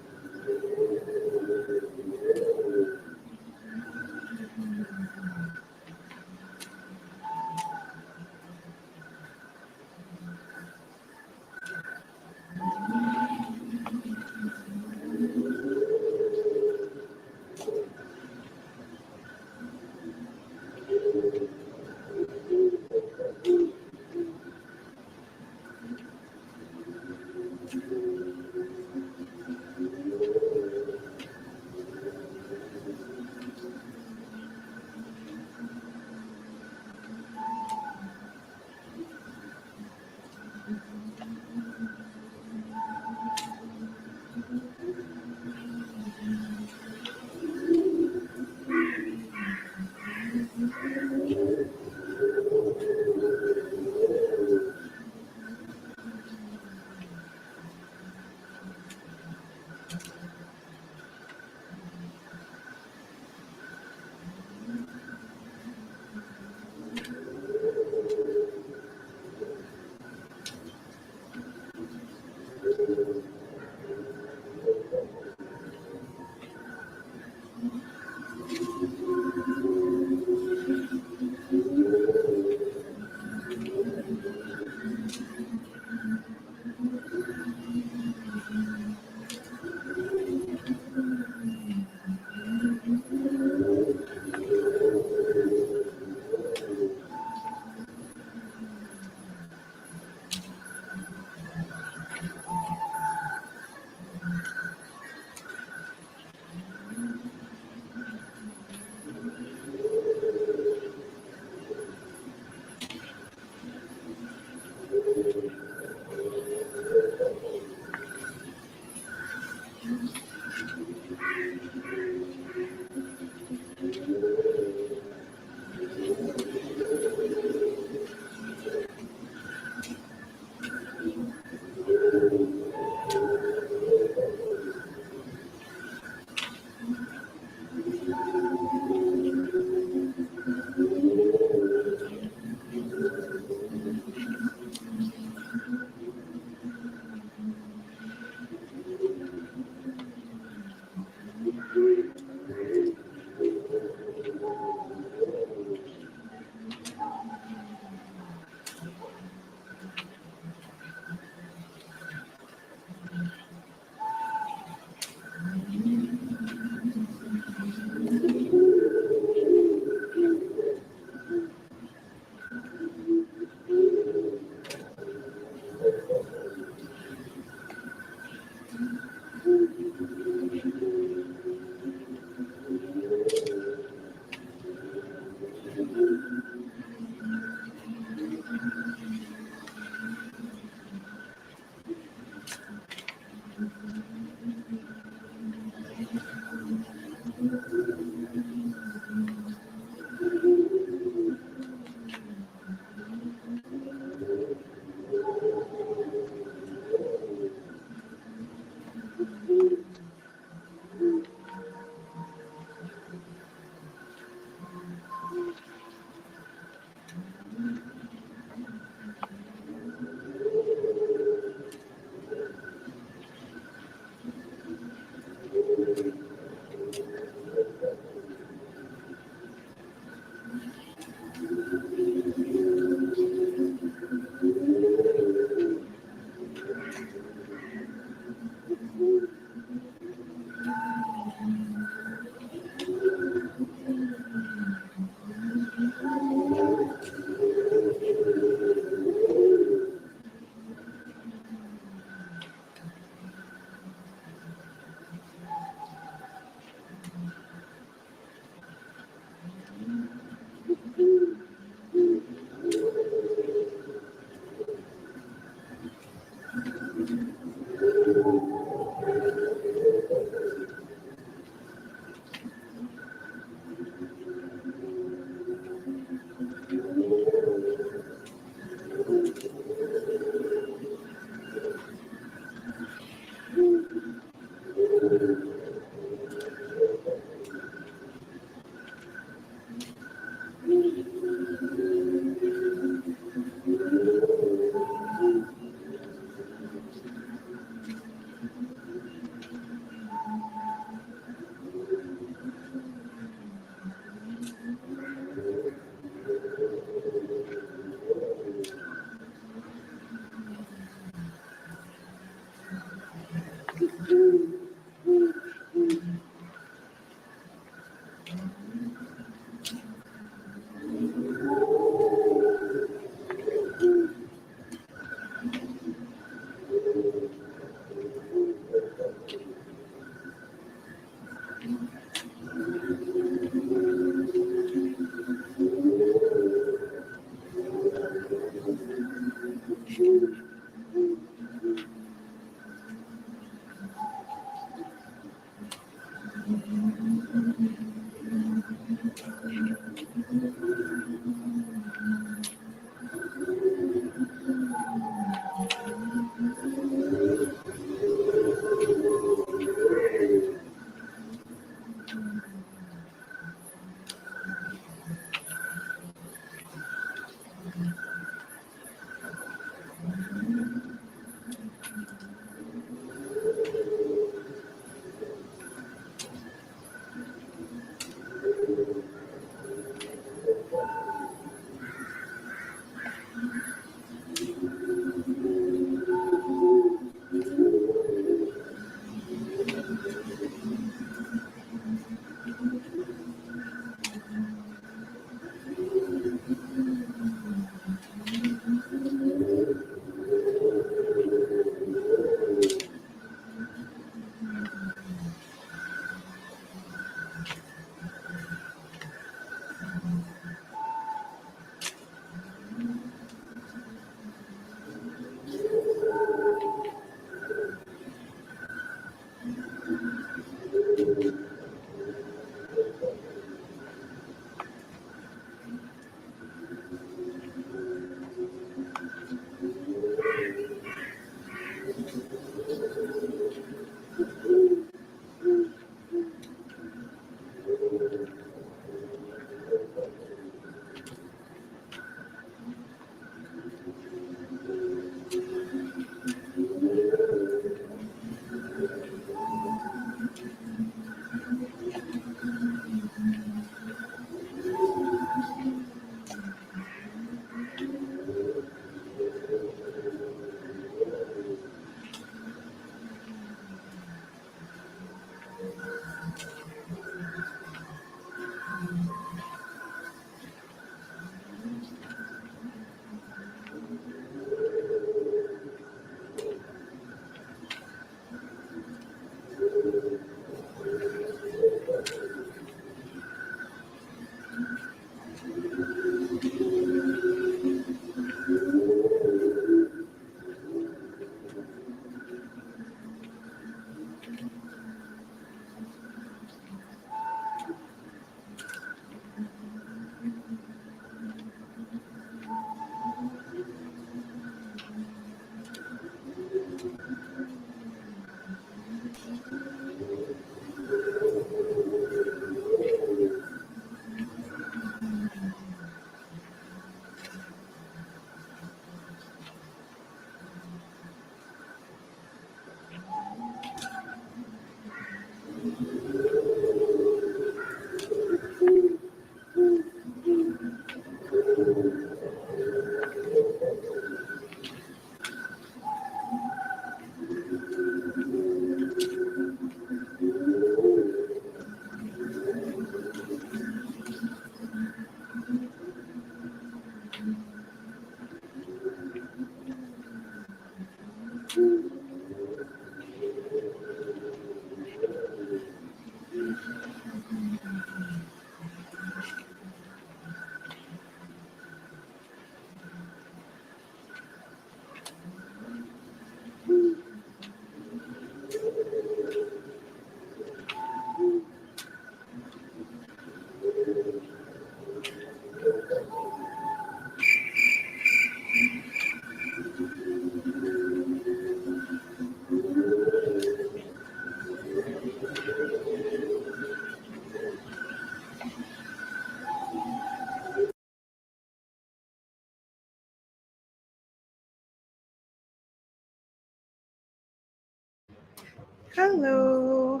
A: Hello.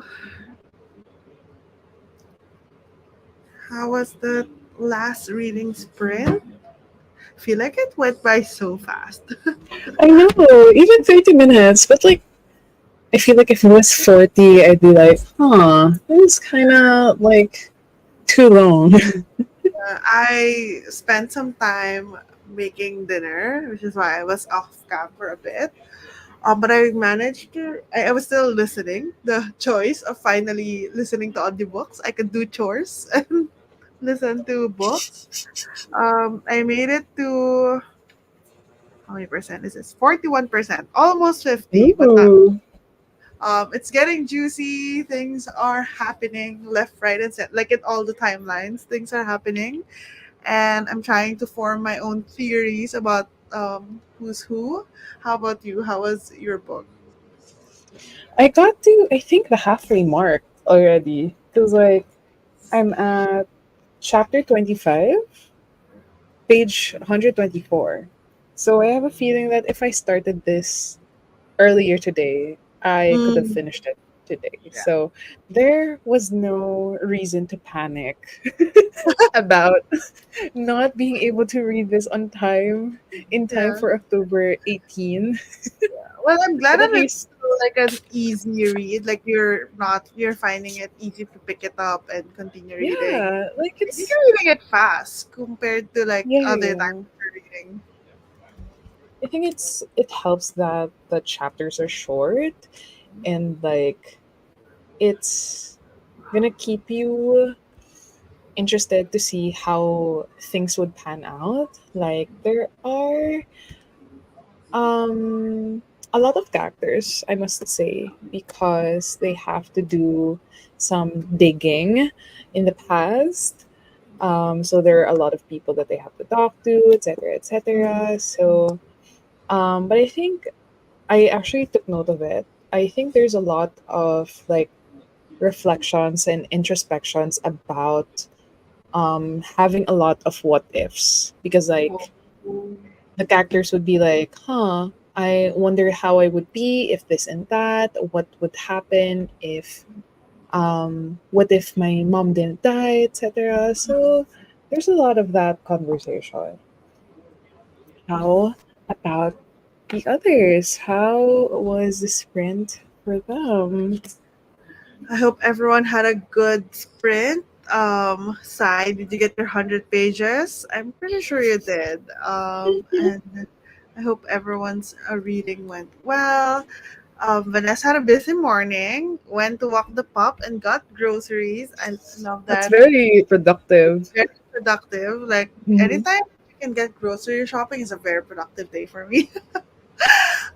A: How was the last reading sprint? Feel like it went by so fast.
B: I know, even 30 minutes, but like, I feel like if it was 40, I'd be like, huh, it was kind of like too long.
A: I spent some time making dinner, which is why I was off cam for a bit. But I managed to. I was still listening. The choice of finally listening to audiobooks, I could do chores and listen to books. I made it to how many percent is this? 41%, almost 50, but not
B: Ooh.
A: It's getting juicy. Things are happening left, right, and center. Like in all the timelines, things are happening, and I'm trying to form my own theories about who's who. How about you? How was your book?
B: I got to, I think, the halfway mark already. Feels like I'm at chapter 25, page 124. So I have a feeling that if I started this earlier today, I could have
A: Mm,
B: finished it today.
A: yeah,
B: So there was no reason to panic about not being able to read this on time, in time
A: yeah.
B: for October 18.
A: Well, I'm glad
B: But
A: that
B: at
A: it's
B: least,
A: still like an easy read. Like you're finding it easy to pick it up and continue reading.
B: yeah, like
A: I think
B: it's,
A: you're reading it fast compared to like
B: yeah,
A: other
B: yeah,
A: times
B: yeah.
A: you're reading.
B: I think it helps that the chapters are short and like it's gonna keep you interested to see how things would pan out. Like there are um a lot of characters, I must say, because they have to do some digging in the past. So there are a lot of people that they have to talk to, etc.,
A: Mm,
B: etc. So, but I think I actually took note of it. I think there's a lot of like reflections and introspections about having a lot of what ifs because
A: oh,
B: like the characters would be like, huh, I wonder how I would be if this and that. What would happen if what if my mom didn't die, etc. So there's a lot of that conversation. How about the others? How was the sprint for them?
A: I hope everyone had a good sprint. Sai, did you get your 100 pages? I'm pretty sure you did. And I hope everyone's reading went well. Vanessa had a busy morning, went to walk the pup and got groceries. I love
B: That's
A: that.
B: very productive.
A: Very productive. Like
B: Mhm.
A: anytime you can get grocery shopping is a very productive day for me.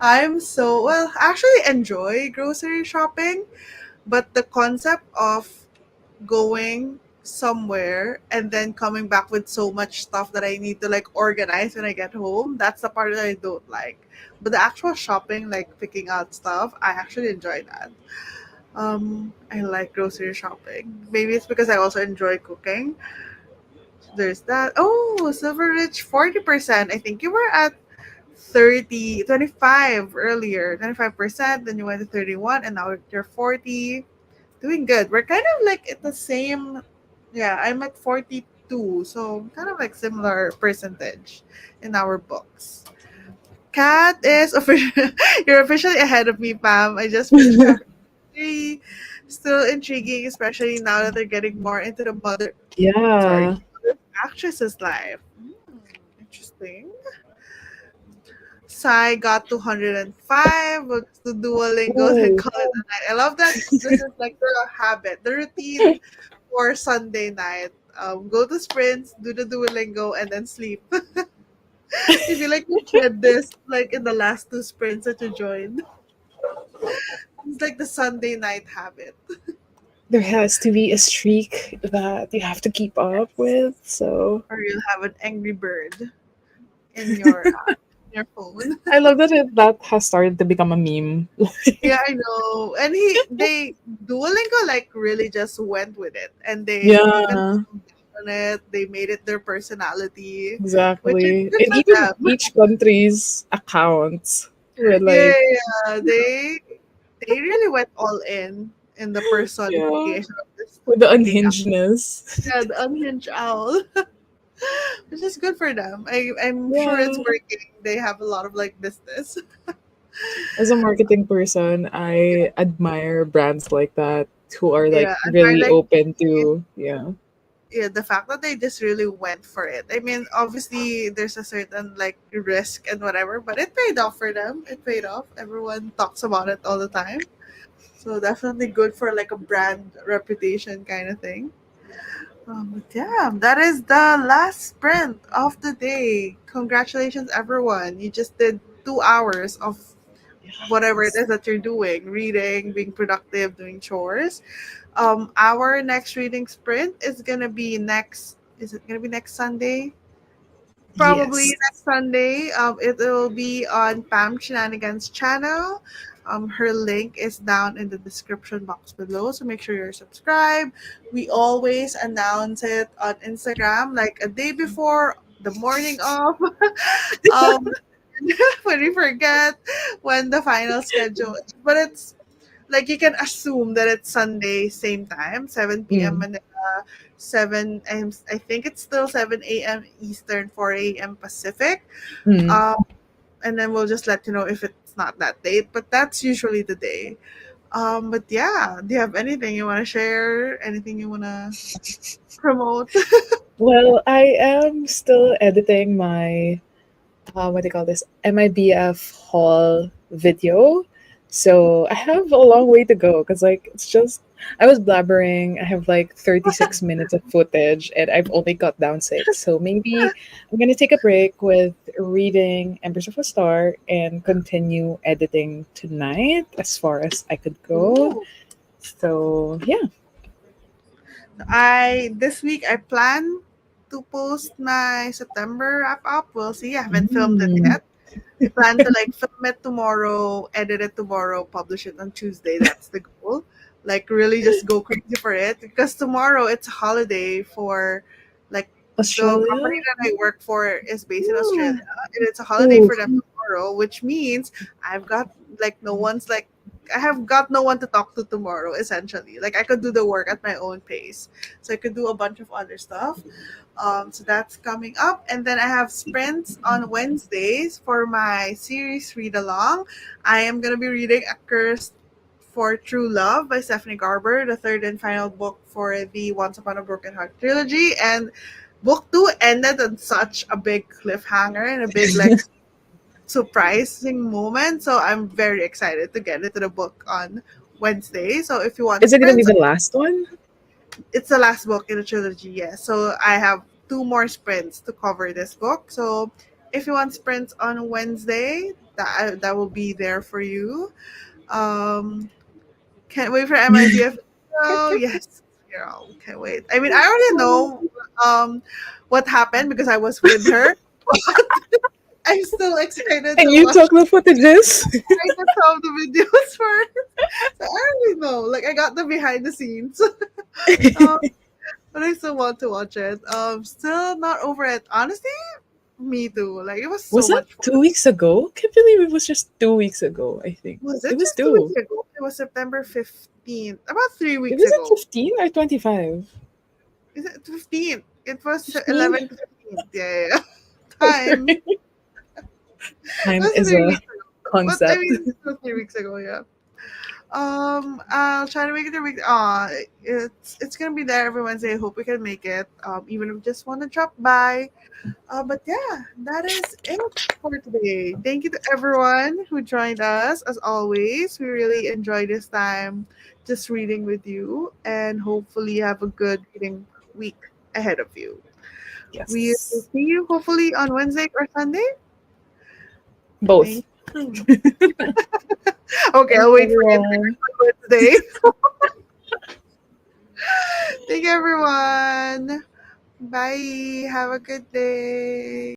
A: I'm so well, I actually enjoy grocery shopping, but the concept of going somewhere and then coming back with so much stuff that I need to like organize when I get home, that's the part that I don't like. But the actual shopping, like picking out stuff, I actually enjoy that. I like grocery shopping. Maybe it's because I also enjoy cooking. There's that. Oh, Silver Ridge 40%. I think you were at 25 earlier. 25%, then you went to 31 and now you're 40. Doing good. We're kind of like at the same. Yeah, I'm at 42, so kind of like similar percentage in our books. Cat is you're officially ahead of me, Pam. I just finished chapter 3. Still intriguing, especially now that they're getting more into the sorry,
B: Yeah.
A: mother actress's life. Interesting. Sai got 205. We'll just do Duolingo and
B: Ooh.
A: call it a night. I love that this is like the habit, the routine for Sunday night. Go to sprints, do the Duolingo, and then sleep. I feel like you shed this like in the last two sprints that you joined. It's like the Sunday night habit.
B: There has to be a streak that you have to keep up with. So
A: Or you'll have an angry bird in your phone.
B: I love that that has started to become a meme.
A: Yeah, I know. And they Duolingo like really just went with it, and they even
B: Yeah,
A: doubled down on it. They made it their personality, which is
B: exactly.
A: good
B: And
A: for
B: even
A: them.
B: each country's accounts were
A: Yeah,
B: like,
A: yeah, they really went all in the
B: yeah,
A: personification of this
B: with the
A: freaking owl.
B: unhingedness.
A: Yeah, the unhinged owl, which is good for them. I'm sure it's
B: Yeah.
A: working. They have a lot of like business.
B: As a marketing person, I admire brands like that who are like
A: Yeah, and they're
B: really
A: like
B: open to, yeah.
A: yeah, the fact that they just really went for it. I mean, obviously there's a certain like risk and whatever, but it paid off for them. It paid off. Everyone talks about it all the time. So definitely good for like a brand reputation kind of thing. But yeah, that is the last sprint of the day. Congratulations, everyone! You just did 2 hours of whatever it
B: Yes.
A: is that you're doing, reading, being productive, doing chores. Our next reading sprint is gonna be next. Is it gonna be next Sunday? Probably
B: Yes.
A: next Sunday. It will be on Pam Shenanigans channel. Her link is down in the description box below, so make sure you're subscribed. We always announce it on Instagram like a day before, the morning of. um, when we forget when the final schedule is. But it's like you can assume that it's Sunday, same time, 7 p.m.
B: Mm,
A: Manila, 7 a.m. I think it's still 7 a.m. Eastern, 4 a.m. Pacific.
B: mm.
A: Um, and then we'll just let you know if it's not that date, but that's usually the day. But yeah, do you have anything you want to share? Anything you want to promote?
B: Well, I am still editing my what do you call this, MIBF haul video. So I have a long way to go because like it's just I was blabbering. I have like 36 minutes of footage and I've only got down six. So maybe I'm gonna take a break with reading Embers of a Star and continue editing tonight as far as I could go.
A: Ooh.
B: So yeah.
A: I this week I plan to post my September wrap up. We'll see. I haven't filmed it
B: Mm.
A: yet. I plan to like film it tomorrow, edit it tomorrow, publish it on Tuesday. That's the goal. Like really just go crazy for it because tomorrow it's a holiday for like the company
B: Australia?
A: that I work for is based in Australia
B: Yeah.
A: and it's a holiday
B: Ooh.
A: for them tomorrow, which means I've got like no one's like I have got no one to talk to tomorrow essentially. Like I could do the work at my own pace. So I could do a bunch of other stuff. So that's coming up. And then I have sprints on Wednesdays for my series read along. I am going to be reading A Curse for True Love by Stephanie Garber, the third and final book for the Once Upon a Broken Heart trilogy. And book two ended on such a big cliffhanger and a big, like, surprising moment. So I'm very excited to get into the book on Wednesday. So if you want
B: Is it gonna be
A: sprints,
B: the last one?
A: it's the last book in the trilogy, yes. So I have two more sprints to cover this book. So if you want sprints on Wednesday, that will be there for you. Um, can't wait for MIBF. Oh yes, girl, can't wait. I mean, I already know what happened because I was with her. I'm still excited
B: And
A: to
B: you
A: watch.
B: took the footages?
A: I can some of the videos for her. So I already know. Like I got the behind the scenes. um, but I still want to watch it. Still not over it. Honestly, me too. Like it was
B: Was
A: so
B: that
A: much fun.
B: 2 weeks ago? Can't believe it was just 2 weeks ago, I think.
A: Was
B: It
A: it
B: was
A: just 2 weeks
B: two.
A: ago? It was September 15th. About three
B: It
A: weeks
B: was at
A: ago.
B: 15 or 25?
A: Is it 15th? It was
B: 15?
A: 11 to 15th. Yeah, yeah, yeah. Time. It
B: Time
A: was
B: is
A: 3 weeks
B: a
A: ago. But I
B: concept.
A: mean, it's still 3 weeks ago. Yeah. I'll try to make it a week. It's gonna be there every Wednesday. I hope we can make it. Even if we just want to drop by. But yeah, that is it for today. Thank you to everyone who joined us. As always, we really enjoyed this time just reading with you, and hopefully you have a good reading week ahead of you. We will
B: Yes.
A: see you hopefully on Wednesday or Sunday.
B: Both.
A: Thank you. Okay,
B: Thank
A: I'll
B: you,
A: wait for you
B: everyone.
A: on Wednesday. Thank you, everyone. Bye. Have a good day.